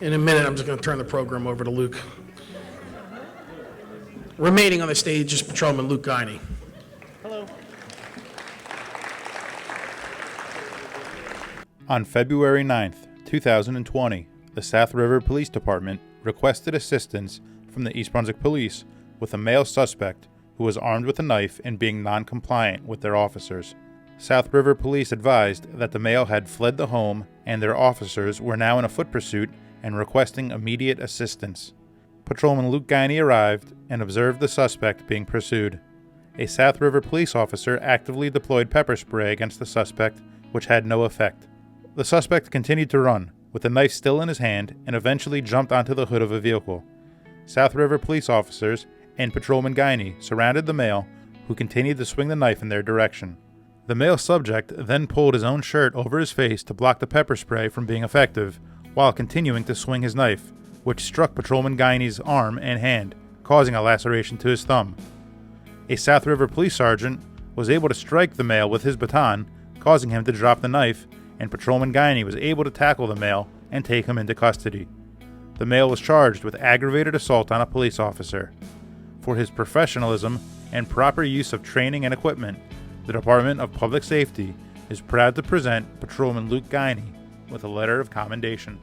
In a minute, I'm just going to turn the program over to Luke. Remaining on the stage is Patrolman Luke Guiney. On February 9th, 2020, the South River Police Department requested assistance from the East Brunswick Police with a male suspect who was armed with a knife and being non-compliant with their officers. South River Police advised that the male had fled the home and their officers were now in a foot pursuit and requesting immediate assistance. Patrolman Luke Guiney arrived and observed the suspect being pursued. A South River police officer actively deployed pepper spray against the suspect, which had no effect. The suspect continued to run, with the knife still in his hand, and eventually jumped onto the hood of a vehicle. South River police officers and Patrolman Guiney surrounded the male, who continued to swing the knife in their direction. The male subject then pulled his own shirt over his face to block the pepper spray from being effective, while continuing to swing his knife, which struck Patrolman Guiney's arm and hand, causing a laceration to his thumb. A South River police sergeant was able to strike the male with his baton, causing him to drop the knife, and Patrolman Guiney was able to tackle the male and take him into custody. The male was charged with aggravated assault on a police officer. For his professionalism and proper use of training and equipment, the Department of Public Safety is proud to present Patrolman Luke Guiney with a letter of commendation.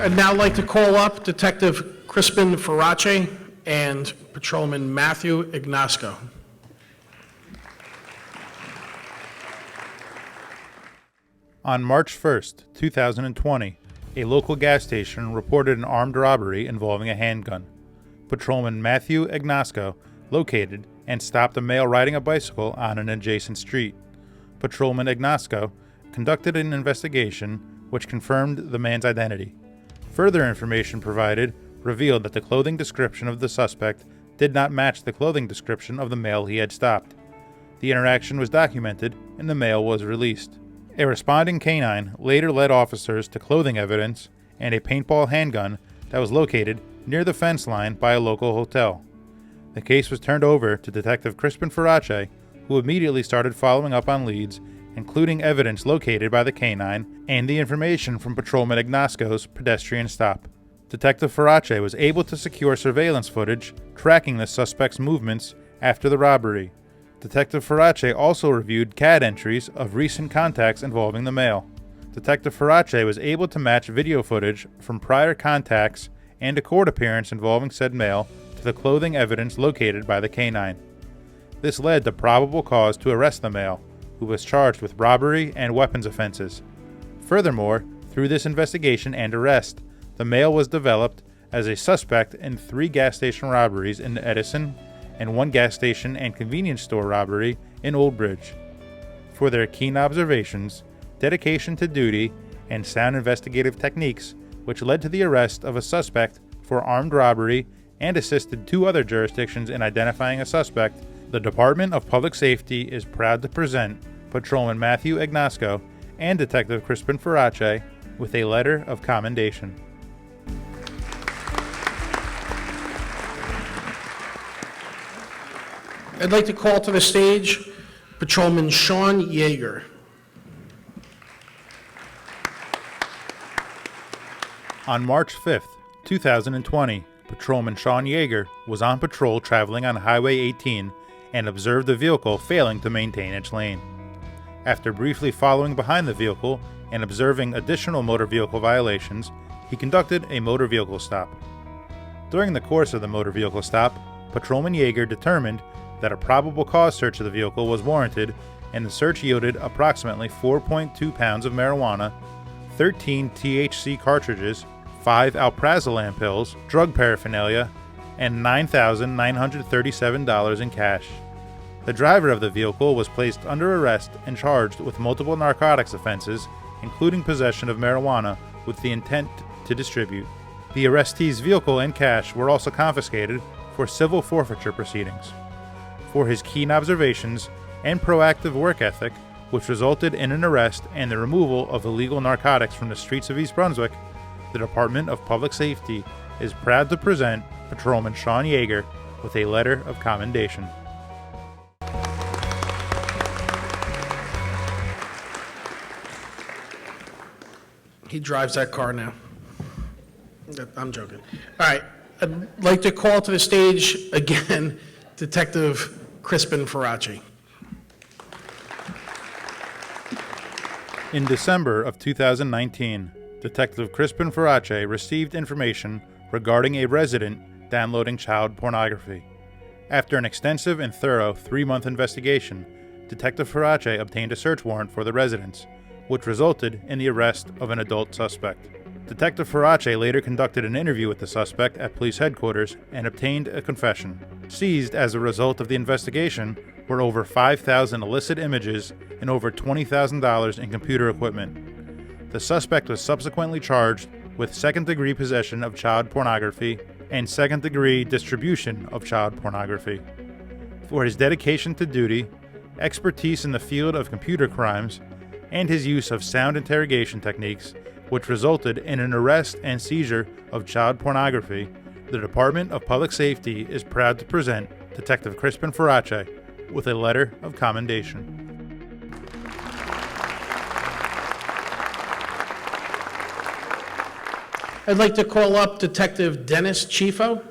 I'd now like to call up Detective Crispin Farace and Patrolman Matthew Ignasco. On March 1st, 2020, a local gas station reported an armed robbery involving a handgun. Patrolman Matthew Ignasco located and stopped a male riding a bicycle on an adjacent street. Patrolman Ignasco conducted an investigation which confirmed the man's identity. Further information provided revealed that the clothing description of the suspect did not match the clothing description of the male he had stopped. The interaction was documented and the male was released. A responding canine later led officers to clothing evidence and a paintball handgun that was located near the fence line by a local hotel. The case was turned over to Detective Crispin Farace, who immediately started following up on leads, including evidence located by the canine and the information from Patrolman Ignasco's pedestrian stop. Detective Farace was able to secure surveillance footage tracking the suspect's movements after the robbery. Detective Farace also reviewed CAD entries of recent contacts involving the male. Detective Farace was able to match video footage from prior contacts and a court appearance involving said male to the clothing evidence located by the canine. This led to probable cause to arrest the male, who was charged with robbery and weapons offenses. Furthermore, through this investigation and arrest, the male was developed as a suspect in 3 gas station robberies in Edison and 1 gas station and convenience store robbery in Old Bridge. For their keen observations, dedication to duty, and sound investigative techniques, which led to the arrest of a suspect for armed robbery and assisted 2 other jurisdictions in identifying a suspect, the Department of Public Safety is proud to present Patrolman Matthew Ignasco and Detective Crispin Farace with a letter of commendation. I'd like to call to the stage Patrolman Sean Yeager. On March 5th, 2020, Patrolman Sean Yeager was on patrol traveling on Highway 18 and observed the vehicle failing to maintain its lane. After briefly following behind the vehicle and observing additional motor vehicle violations, he conducted a motor vehicle stop. During the course of the motor vehicle stop, Patrolman Yeager determined that a probable cause search of the vehicle was warranted, and the search yielded approximately 4.2 pounds of marijuana, 13 THC cartridges, 5 alprazolam pills, drug paraphernalia, and $9,937 in cash. The driver of the vehicle was placed under arrest and charged with multiple narcotics offenses, including possession of marijuana with the intent to distribute. The arrestee's vehicle and cash were also confiscated for civil forfeiture proceedings. For his keen observations and proactive work ethic, which resulted in an arrest and the removal of illegal narcotics from the streets of East Brunswick, the Department of Public Safety is proud to present Patrolman Sean Yeager with a letter of commendation. He drives that car now. I'm joking. All right, I'd like to call to the stage again Detective Crispin Farace. In December of 2019, Detective Crispin Farace received information regarding a resident downloading child pornography. After an extensive and thorough 3-month investigation, Detective Farace obtained a search warrant for the residence, which resulted in the arrest of an adult suspect. Detective Farace later conducted an interview with the suspect at police headquarters and obtained a confession. Seized as a result of the investigation were over 5,000 illicit images and over $20,000 in computer equipment. The suspect was subsequently charged with second-degree possession of child pornography and second-degree distribution of child pornography. For his dedication to duty, expertise in the field of computer crimes, and his use of sound interrogation techniques, which resulted in an arrest and seizure of child pornography, the Department of Public Safety is proud to present Detective Crispin Farace with a letter of commendation. I'd like to call up Detective Dennis Chifo.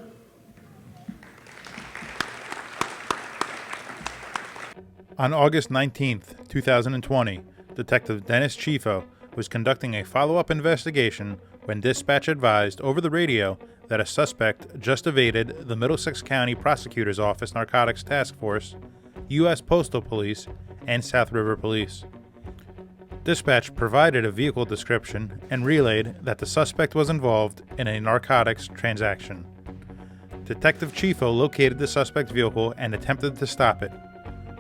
On August 19th, 2020, Detective Dennis Chifo was conducting a follow-up investigation when dispatch advised over the radio that a suspect just evaded the Middlesex County Prosecutor's Office Narcotics Task Force, U.S. Postal Police, and South River Police. Dispatch provided a vehicle description and relayed that the suspect was involved in a narcotics transaction. Detective Chifo located the suspect vehicle and attempted to stop it.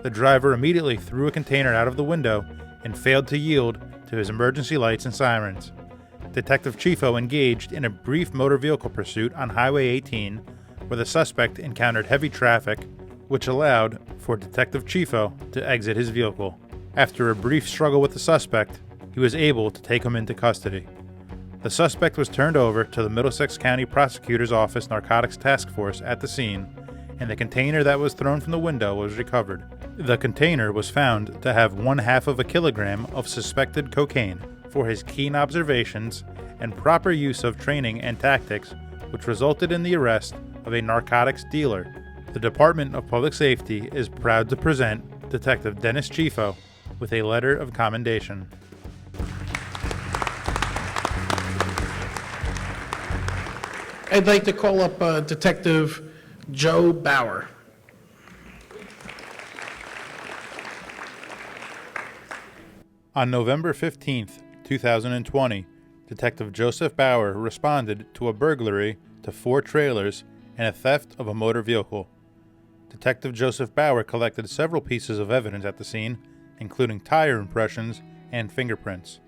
The driver immediately threw a container out of the window and failed to yield to his emergency lights and sirens. Detective Chifo engaged in a brief motor vehicle pursuit on Highway 18, where the suspect encountered heavy traffic, which allowed for Detective Chifo to exit his vehicle. After a brief struggle with the suspect, he was able to take him into custody. The suspect was turned over to the Middlesex County Prosecutor's Office Narcotics Task Force at the scene, and the container that was thrown from the window was recovered. The container was found to have 1/2 kilogram of suspected cocaine. For his keen observations and proper use of training and tactics, which resulted in the arrest of a narcotics dealer, the Department of Public Safety is proud to present Detective Dennis Chifo with a letter of commendation. I'd like to call up Detective Joe Bauer. On November 15th, 2020, Detective Joseph Bauer responded to a burglary to 4 trailers and a theft of a motor vehicle. Detective Joseph Bauer collected several pieces of evidence at the scene, including tire impressions and fingerprints.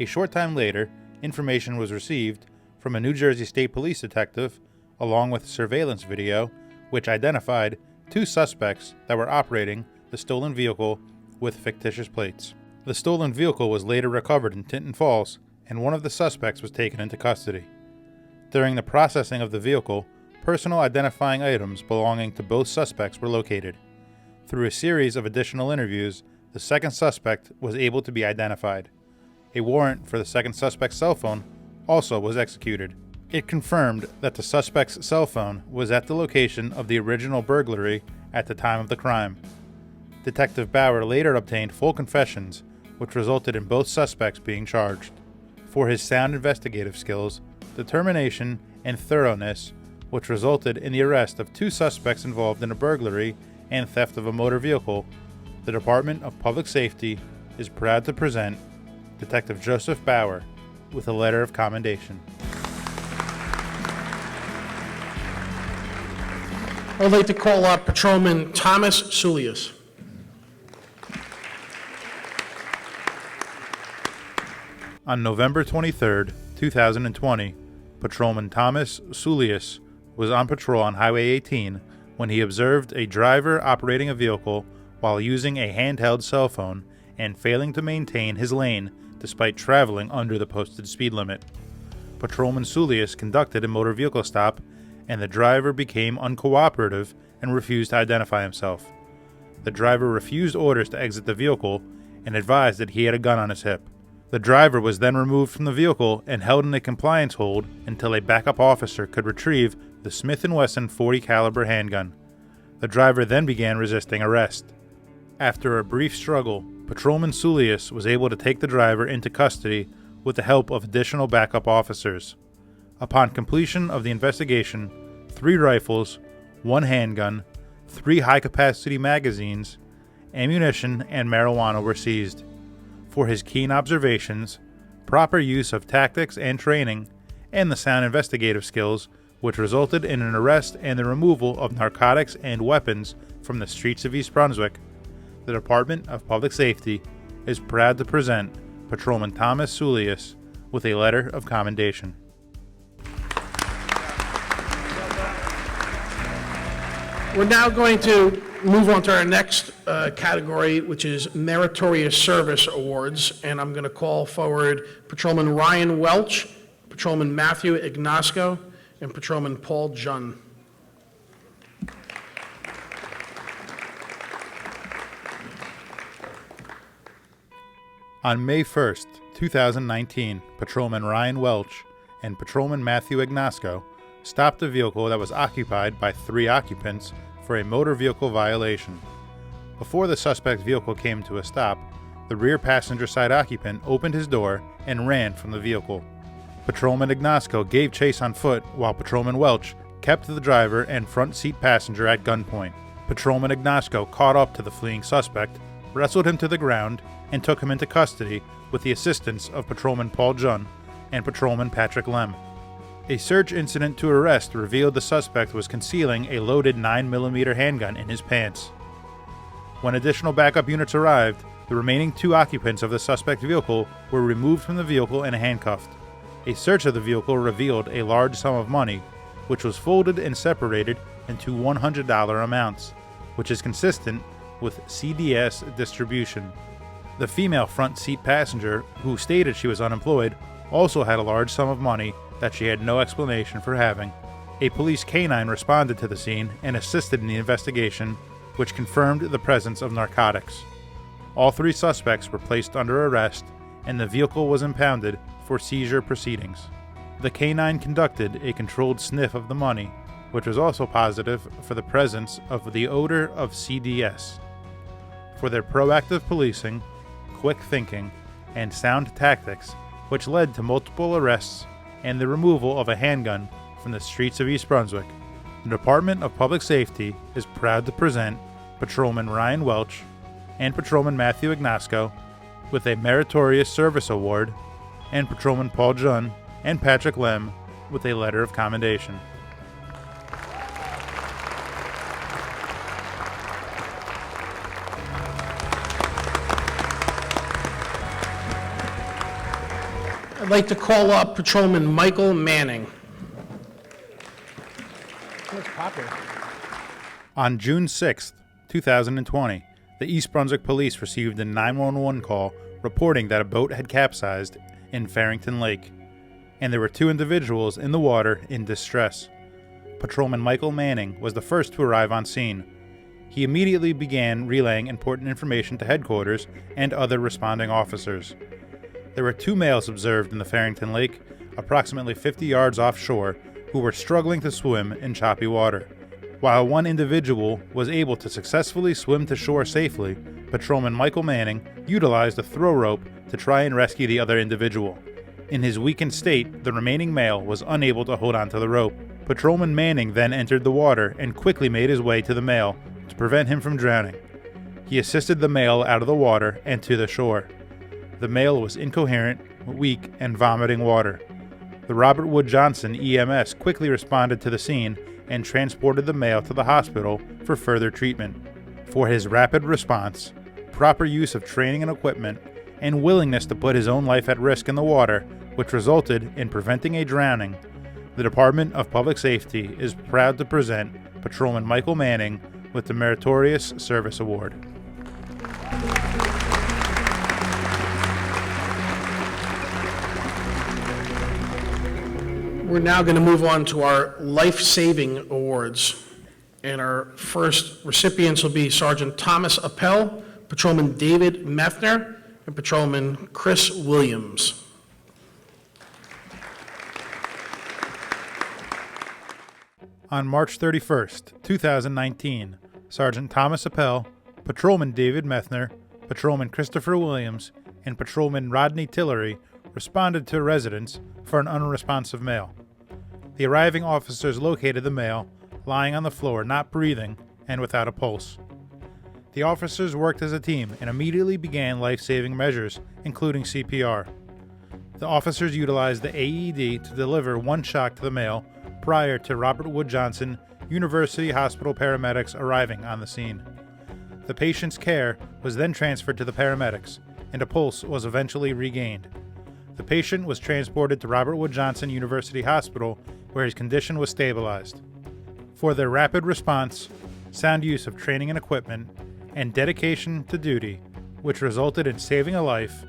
A short time later, information was received from a New Jersey State Police detective, along with surveillance video, which identified 2 suspects that were operating the stolen vehicle with fictitious plates. The stolen vehicle was later recovered in Tinton Falls, and one of the suspects was taken into custody. During the processing of the vehicle, personal identifying items belonging to both suspects were located. Through a series of additional interviews, the second suspect was able to be identified. A warrant for the second suspect's cell phone also was executed. It confirmed that the suspect's cell phone was at the location of the original burglary at the time of the crime. Detective Bauer later obtained full confessions, which resulted in both suspects being charged. For his sound investigative skills, determination, and thoroughness, which resulted in the arrest of 2 suspects involved in a burglary and theft of a motor vehicle, the Department of Public Safety is proud to present Detective Joseph Bauer with a letter of commendation. I'd like to call up Patrolman Thomas Sulius. On November 23, 2020, Patrolman Thomas Sulius was on patrol on Highway 18 when he observed a driver operating a vehicle while using a handheld cell phone and failing to maintain his lane despite traveling under the posted speed limit. Patrolman Sulius conducted a motor vehicle stop, and the driver became uncooperative and refused to identify himself. The driver refused orders to exit the vehicle and advised that he had a gun on his hip. The driver was then removed from the vehicle and held in a compliance hold until a backup officer could retrieve the Smith & Wesson .40 caliber handgun. The driver then began resisting arrest. After a brief struggle, Patrolman Sulius was able to take the driver into custody with the help of additional backup officers. Upon completion of the investigation, 3 rifles, 1 handgun, 3 high-capacity magazines, ammunition, and marijuana were seized. For his keen observations, proper use of tactics and training, and the sound investigative skills, which resulted in an arrest and the removal of narcotics and weapons from the streets of East Brunswick, the Department of Public Safety is proud to present Patrolman Thomas Sulius with a letter of commendation. We're now going to move on to our next category, which is Meritorious Service Awards, and I'm going to call forward Patrolman Ryan Welch, Patrolman Matthew Ignasco, and Patrolman Paul Junn. On May 1st, 2019, Patrolman Ryan Welch and Patrolman Matthew Ignasco stopped a vehicle that was occupied by 3 occupants for a motor vehicle violation. Before the suspect vehicle came to a stop, the rear passenger side occupant opened his door and ran from the vehicle. Patrolman Ignasco gave chase on foot while Patrolman Welch kept the driver and front seat passenger at gunpoint. Patrolman Ignasco caught up to the fleeing suspect, wrestled him to the ground, and took him into custody with the assistance of Patrolman Paul Junn and Patrolman Patrick Lem. A search incident to arrest revealed the suspect was concealing a loaded 9mm handgun in his pants. When additional backup units arrived, the remaining 2 occupants of the suspect vehicle were removed from the vehicle and handcuffed. A search of the vehicle revealed a large sum of money, which was folded and separated into $100 amounts, which is consistent with CDS distribution. The female front seat passenger, who stated she was unemployed, also had a large sum of money that she had no explanation for having. A police canine responded to the scene and assisted in the investigation, which confirmed the presence of narcotics. All 3 suspects were placed under arrest, and the vehicle was impounded for seizure proceedings. The canine conducted a controlled sniff of the money, which was also positive for the presence of the odor of CDS. For their proactive policing, quick thinking, and sound tactics, which led to multiple arrests and the removal of a handgun from the streets of East Brunswick, the Department of Public Safety is proud to present Patrolman Ryan Welch and Patrolman Matthew Ignasco with a Meritorious Service Award, and Patrolman Paul Junn and Patrick Lem with a letter of commendation. I'd like to call up Patrolman Michael Manning. On June 6, 2020, the East Brunswick Police received a 911 call reporting that a boat had capsized in Farrington Lake, and there were 2 individuals in the water in distress. Patrolman Michael Manning was the first to arrive on scene. He immediately began relaying important information to headquarters and other responding officers. There were 2 males observed in the Farrington Lake, approximately 50 yards offshore, who were struggling to swim in choppy water. While one individual was able to successfully swim to shore safely, Patrolman Michael Manning utilized a throw rope to try and rescue the other individual. In his weakened state, the remaining male was unable to hold onto the rope. Patrolman Manning then entered the water and quickly made his way to the male to prevent him from drowning. He assisted the male out of the water and to the shore. The male was incoherent, weak, and vomiting water. The Robert Wood Johnson EMS quickly responded to the scene and transported the male to the hospital for further treatment. For his rapid response, proper use of training and equipment, and willingness to put his own life at risk in the water, which resulted in preventing a drowning, the Department of Public Safety is proud to present Patrolman Michael Manning with the Meritorious Service Award. We're now going to move on to our life-saving awards. And our first recipients will be Sergeant Thomas Appel, Patrolman David Meffner, and Patrolman Chris Williams. On March 31st, 2019, Sergeant Thomas Appel, Patrolman David Meffner, Patrolman Christopher Williams, and Patrolman Rodney Tillery responded to a residence for an unresponsive male. The arriving officers located the male lying on the floor, not breathing, and without a pulse. The officers worked as a team and immediately began life-saving measures, including CPR. The officers utilized the AED to deliver 1 shock to the male prior to Robert Wood Johnson University Hospital paramedics arriving on the scene. The patient's care was then transferred to the paramedics, and a pulse was eventually regained. The patient was transported to Robert Wood Johnson University Hospital, where his condition was stabilized. For their rapid response, sound use of training and equipment, and dedication to duty, which resulted in saving a life,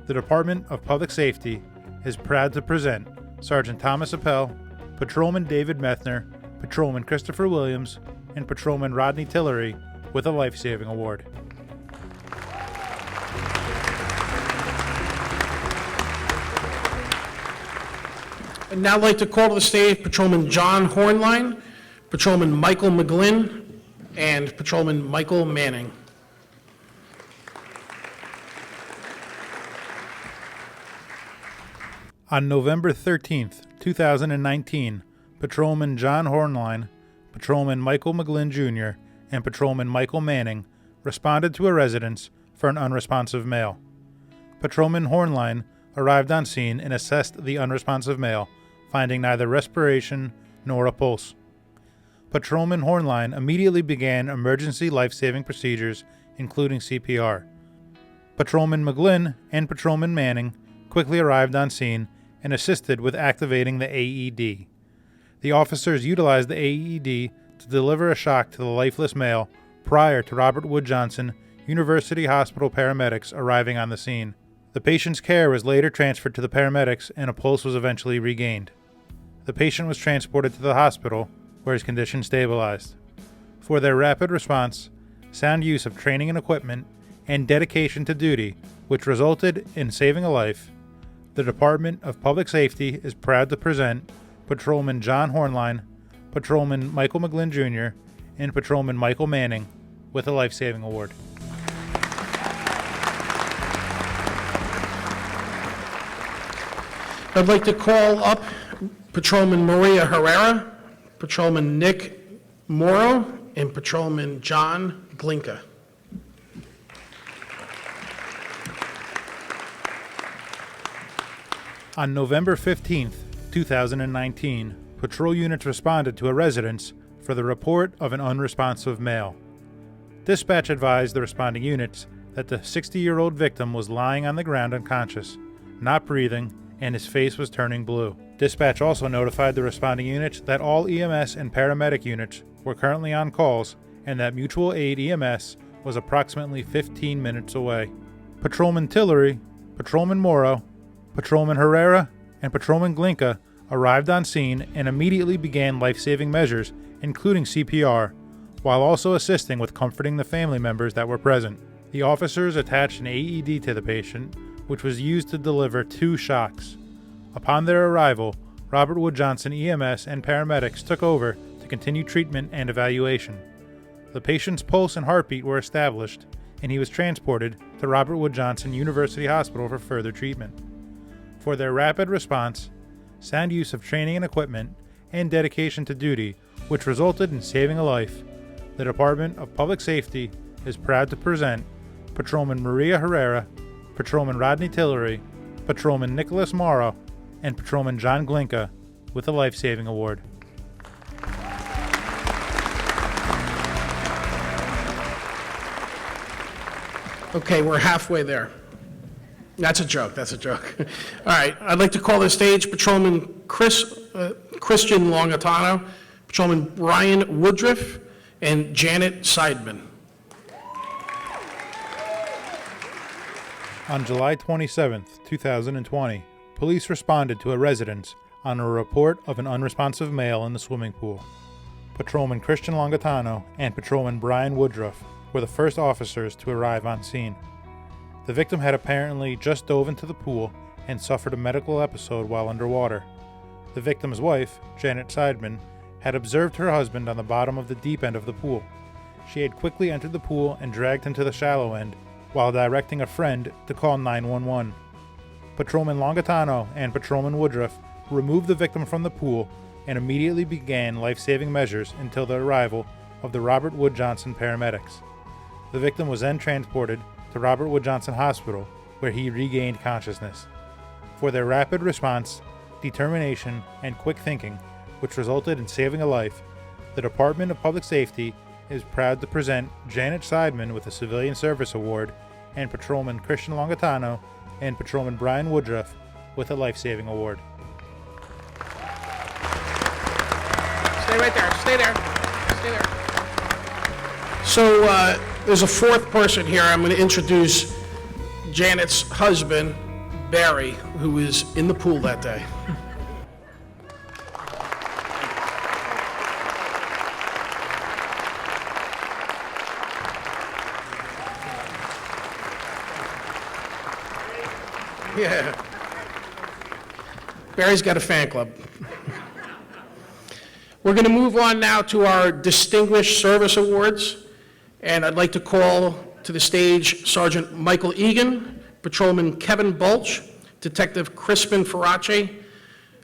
the Department of Public Safety is proud to present Sergeant Thomas Appel, Patrolman David Meffner, Patrolman Christopher Williams, and Patrolman Rodney Tillery with a life-saving award. I'd now like to call to the stage Patrolman John Hornline, Patrolman Michael McGlynn, and Patrolman Michael Manning. On November 13th, 2019, Patrolman John Hornline, Patrolman Michael McGlynn Jr., and Patrolman Michael Manning responded to a residence for an unresponsive male. Patrolman Hornline arrived on scene and assessed the unresponsive male, finding neither respiration nor a pulse. Patrolman Hornline immediately began emergency life-saving procedures, including CPR. Patrolman McGlynn and Patrolman Manning quickly arrived on scene and assisted with activating the AED. The officers utilized the AED to deliver a shock to the lifeless male prior to Robert Wood Johnson University Hospital paramedics arriving on the scene. The patient's care was later transferred to the paramedics and a pulse was eventually regained. The patient was transported to the hospital, where his condition stabilized. For their rapid response, sound use of training and equipment, and dedication to duty, which resulted in saving a life, the Department of Public Safety is proud to present Patrolman John Hornline, Patrolman Michael McGlynn Jr., and Patrolman Michael Manning with a life-saving award. I'd like to call up Patrolman Maria Herrera, Patrolman Nick Morrow, and Patrolman John Glinka. On November 15th, 2019, patrol units responded to a residence for the report of an unresponsive male. Dispatch advised the responding units that the 60-year-old victim was lying on the ground unconscious, not breathing, and his face was turning blue. Dispatch also notified the responding units that all EMS and paramedic units were currently on calls and that mutual aid EMS was approximately 15 minutes away. Patrolman Tillery, Patrolman Morrow, Patrolman Herrera, and Patrolman Glinka arrived on scene and immediately began life-saving measures, including CPR, while also assisting with comforting the family members that were present. The officers attached an AED to the patient, which was used to deliver 2 shocks. Upon their arrival, Robert Wood Johnson EMS and paramedics took over to continue treatment and evaluation. The patient's pulse and heartbeat were established, and he was transported to Robert Wood Johnson University Hospital for further treatment. For their rapid response, sound use of training and equipment, and dedication to duty, which resulted in saving a life, the Department of Public Safety is proud to present Patrolman Maria Herrera, Patrolman Rodney Tillery, Patrolman Nicholas Morrow, and Patrolman John Glinka with a life-saving award. Okay, we're halfway there. That's a joke, that's a joke. All right, I'd like to call to the stage Patrolman Christian Longatano, Patrolman Brian Woodruff, and Janet Seidman. On July 27, 2020, police responded to a residence on a report of an unresponsive male in the swimming pool. Patrolman Christian Longatano and Patrolman Brian Woodruff were the first officers to arrive on scene. The victim had apparently just dove into the pool and suffered a medical episode while underwater. The victim's wife, Janet Seidman, had observed her husband on the bottom of the deep end of the pool. She had quickly entered the pool and dragged him to the shallow end while directing a friend to call 911. Patrolman Longatano and Patrolman Woodruff removed the victim from the pool and immediately began life-saving measures until the arrival of the Robert Wood Johnson paramedics. The victim was then transported to Robert Wood Johnson Hospital, where he regained consciousness. For their rapid response, determination, and quick thinking, which resulted in saving a life, the Department of Public Safety is proud to present Janet Seidman with a Civilian Service Award and Patrolman Christian Longatano and Patrolman Brian Woodruff with a life-saving award. Stay right there, stay there, stay there. So there's a fourth person here. I'm going to introduce Janet's husband, Barry, who was in the pool that day. Yeah. Barry's got a fan club. We're going to move on now to our Distinguished Service Awards, and I'd like to call to the stage Sergeant Michael Egan, Patrolman Kevin Bulch, Detective Crispin Farace,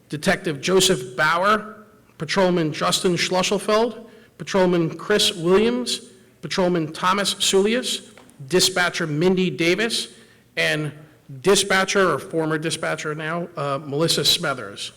Detective Joseph Bauer, Patrolman Justin Schlusselfeld, Patrolman Chris Williams, Patrolman Thomas Sulius, Dispatcher Mindy Davis, and Dispatcher, or former dispatcher now, Melissa Smethers.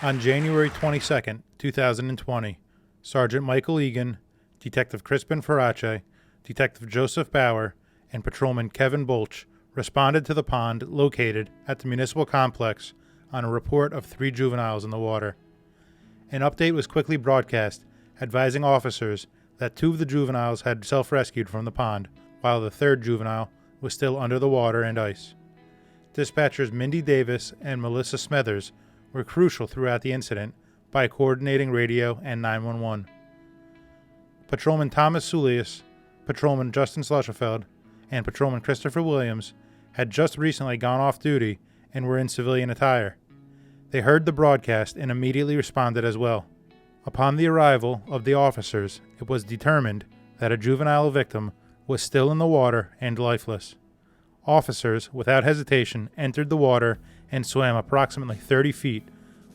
On January 22, 2020, Sergeant Michael Egan, Detective Crispin Farace, Detective Joseph Bauer, and Patrolman Kevin Bulch responded to the pond located at the municipal complex on a report of 3 juveniles in the water. An update was quickly broadcast, advising officers that 2 of the juveniles had self-rescued from the pond, while the 3rd juvenile was still under the water and ice. Dispatchers Mindy Davis and Melissa Smethers were crucial throughout the incident by coordinating radio and 911. Patrolman Thomas Sulius, Patrolman Justin Schlusselfeld, and Patrolman Christopher Williams had just recently gone off duty and were in civilian attire. They heard the broadcast and immediately responded as well. Upon the arrival of the officers, it was determined that a juvenile victim was still in the water and lifeless. Officers, without hesitation, entered the water and swam approximately 30 feet,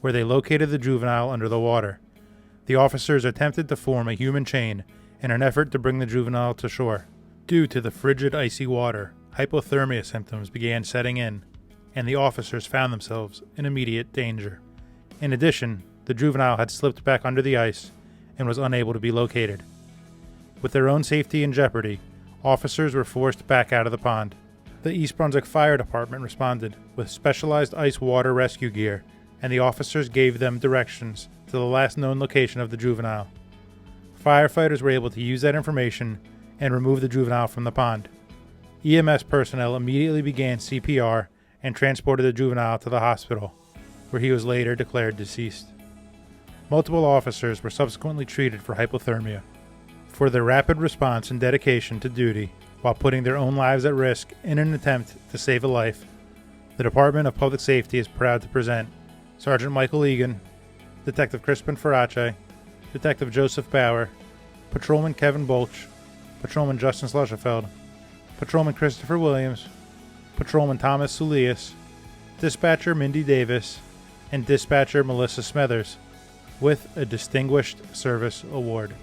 where they located the juvenile under the water. The officers attempted to form a human chain in an effort to bring the juvenile to shore. Due to the frigid, icy water, hypothermia symptoms began setting in, and the officers found themselves in immediate danger. In addition, the juvenile had slipped back under the ice and was unable to be located. With their own safety in jeopardy, officers were forced back out of the pond. The East Brunswick Fire Department responded with specialized ice water rescue gear, and the officers gave them directions to the last known location of the juvenile. Firefighters were able to use that information and remove the juvenile from the pond. EMS personnel immediately began CPR and transported the juvenile to the hospital, where he was later declared deceased. Multiple officers were subsequently treated for hypothermia. For their rapid response and dedication to duty while putting their own lives at risk in an attempt to save a life, the Department of Public Safety is proud to present Sergeant Michael Egan, Detective Crispin Farace, Detective Joseph Bauer, Patrolman Kevin Bolch, Patrolman Justin Slushefeld, Patrolman Christopher Williams, Patrolman Thomas Sulias, Dispatcher Mindy Davis, and Dispatcher Melissa Smethers with a Distinguished Service Award.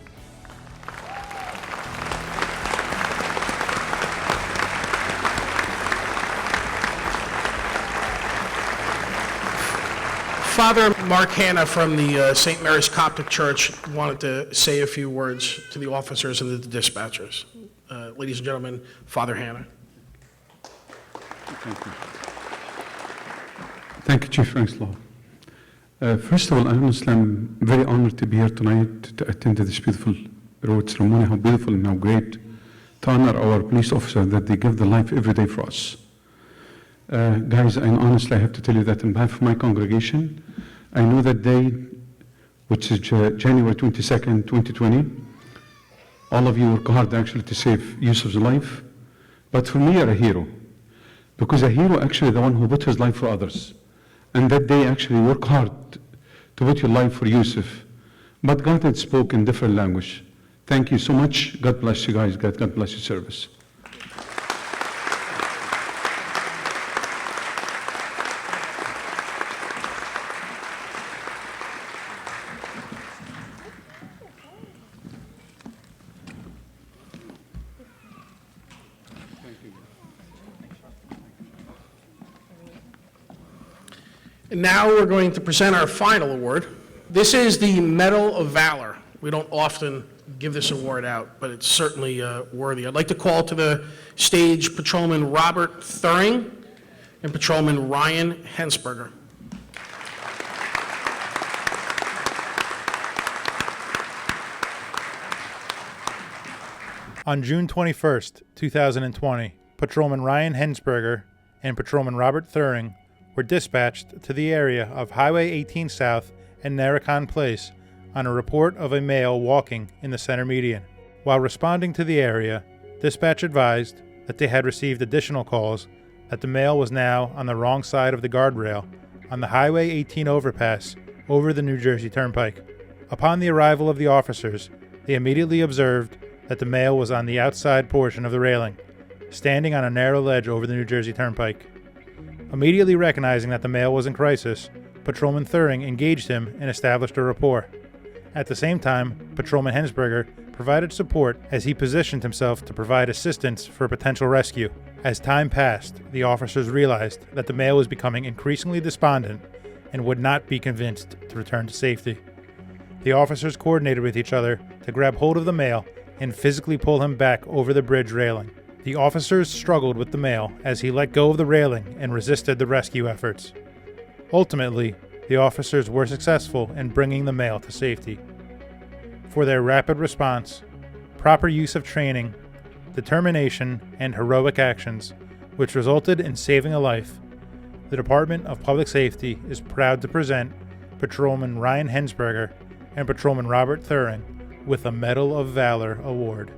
Father Mark Hanna from the St. Mary's Coptic Church wanted to say a few words to the officers and the dispatchers. Ladies and gentlemen, Father Hanna. Thank you. Thank you, Chief Ranslaw. First of all, honestly, I'm very honored to be here tonight to attend to this beautiful road ceremony. How beautiful and how great to honor our police officers that they give their life every day for us. Guys, and honestly, I have to tell you that on behalf of my congregation, I know that day, which is January 22nd, 2020, all of you work hard actually to save Yusuf's life. But for me, you're a hero. Because a hero actually the one who put his life for others. And that day actually work hard to put your life for Yusuf. But God had spoken different language. Thank you so much. God bless you guys. God bless your service. And now we're going to present our final award. This is the Medal of Valor. We don't often give this award out, but it's certainly worthy. I'd like to call to the stage Patrolman Robert Thuring and Patrolman Ryan Hensberger. On June 21st, 2020, Patrolman Ryan Hensberger and Patrolman Robert Thuring were dispatched to the area of Highway 18 South and Narracon Place on a report of a male walking in the center median. While responding to the area, dispatch advised that they had received additional calls that the male was now on the wrong side of the guardrail on the Highway 18 overpass over the New Jersey Turnpike. Upon the arrival of the officers, they immediately observed that the male was on the outside portion of the railing, standing on a narrow ledge over the New Jersey Turnpike. Immediately recognizing that the male was in crisis, Patrolman Thuring engaged him and established a rapport. At the same time, Patrolman Hensberger provided support as he positioned himself to provide assistance for a potential rescue. As time passed, the officers realized that the male was becoming increasingly despondent and would not be convinced to return to safety. The officers coordinated with each other to grab hold of the male and physically pull him back over the bridge railing. The officers struggled with the male as he let go of the railing and resisted the rescue efforts. Ultimately, the officers were successful in bringing the male to safety. For their rapid response, proper use of training, determination, and heroic actions, which resulted in saving a life, the Department of Public Safety is proud to present Patrolman Ryan Hensberger and Patrolman Robert Thuring with a Medal of Valor Award.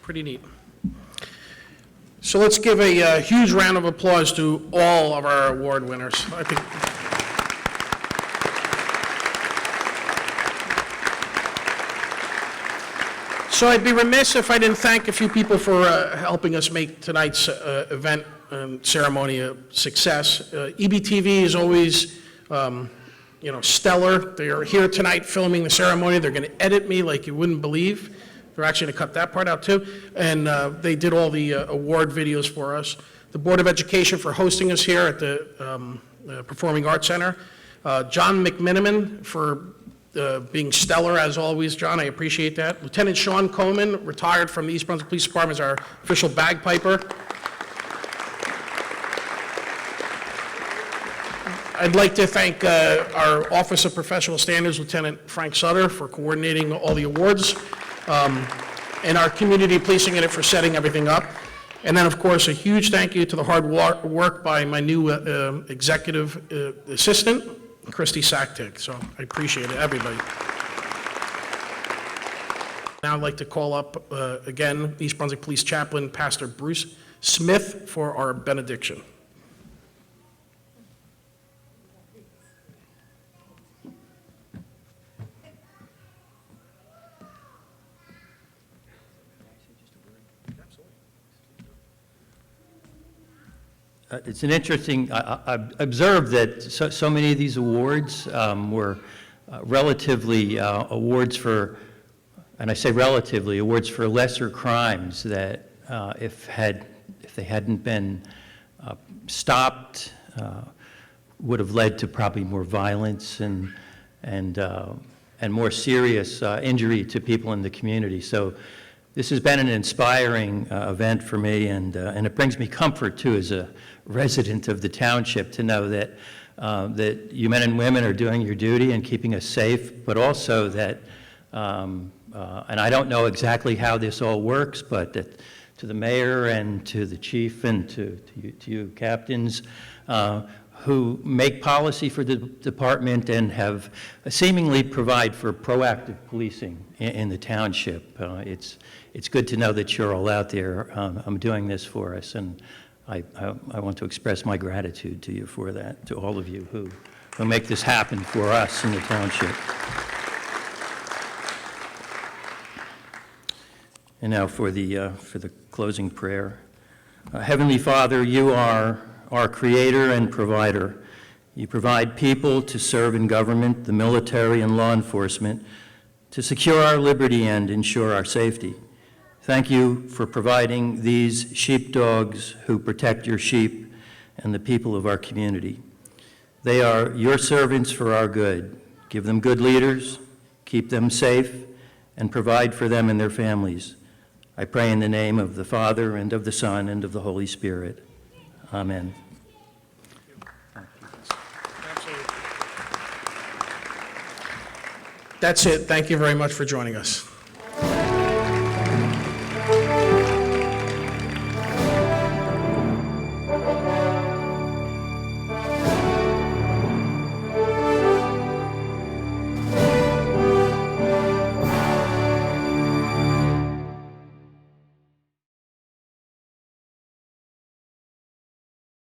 Pretty neat. So let's give a huge round of applause to all of our award winners. I think. So I'd be remiss if I didn't thank a few people for helping us make tonight's event and ceremony a success. EBTV is always, stellar. They are here tonight filming the ceremony. They're going to edit me like you wouldn't believe. They're actually going to cut that part out too. And they did all the award videos for us. The Board of Education for hosting us here at the Performing Arts Center. John McMiniman for being stellar as always, John, I appreciate that. Lieutenant Sean Coleman, retired from the East Brunswick Police Department, is our official bagpiper. I'd like to thank our Office of Professional Standards, Lieutenant Frank Sutter, for coordinating all the awards, and our community policing unit for setting everything up. And then, of course, a huge thank you to the hard work by my new executive assistant, Christy Saktik. So I appreciate it, everybody. Now I'd like to call up again East Brunswick Police Chaplain, Pastor Bruce Smith, for our benediction. It's an interesting, I observed that so many of these awards were relatively awards for, and I say relatively, awards for lesser crimes that if they hadn't been stopped, would have led to probably more violence and more serious injury to people in the community. So this has been an inspiring event for me, and it brings me comfort too as a resident of the township to know that that you men and women are doing your duty and keeping us safe, but also that, and I don't know exactly how this all works, but that to the mayor and to the chief and to you captains who make policy for the department and have seemingly provide for proactive policing in the township. It's good to know that you're all out there doing this for us, and I want to express my gratitude to you for that, to all of you who make this happen for us in the township. And now for the closing prayer. Heavenly Father, you are our creator and provider. You provide people to serve in government, the military, and law enforcement to secure our liberty and ensure our safety. Thank you for providing these sheepdogs who protect your sheep and the people of our community. They are your servants for our good. Give them good leaders, keep them safe, and provide for them and their families. I pray in the name of the Father, and of the Son, and of the Holy Spirit. Amen. That's it. Thank you very much for joining us.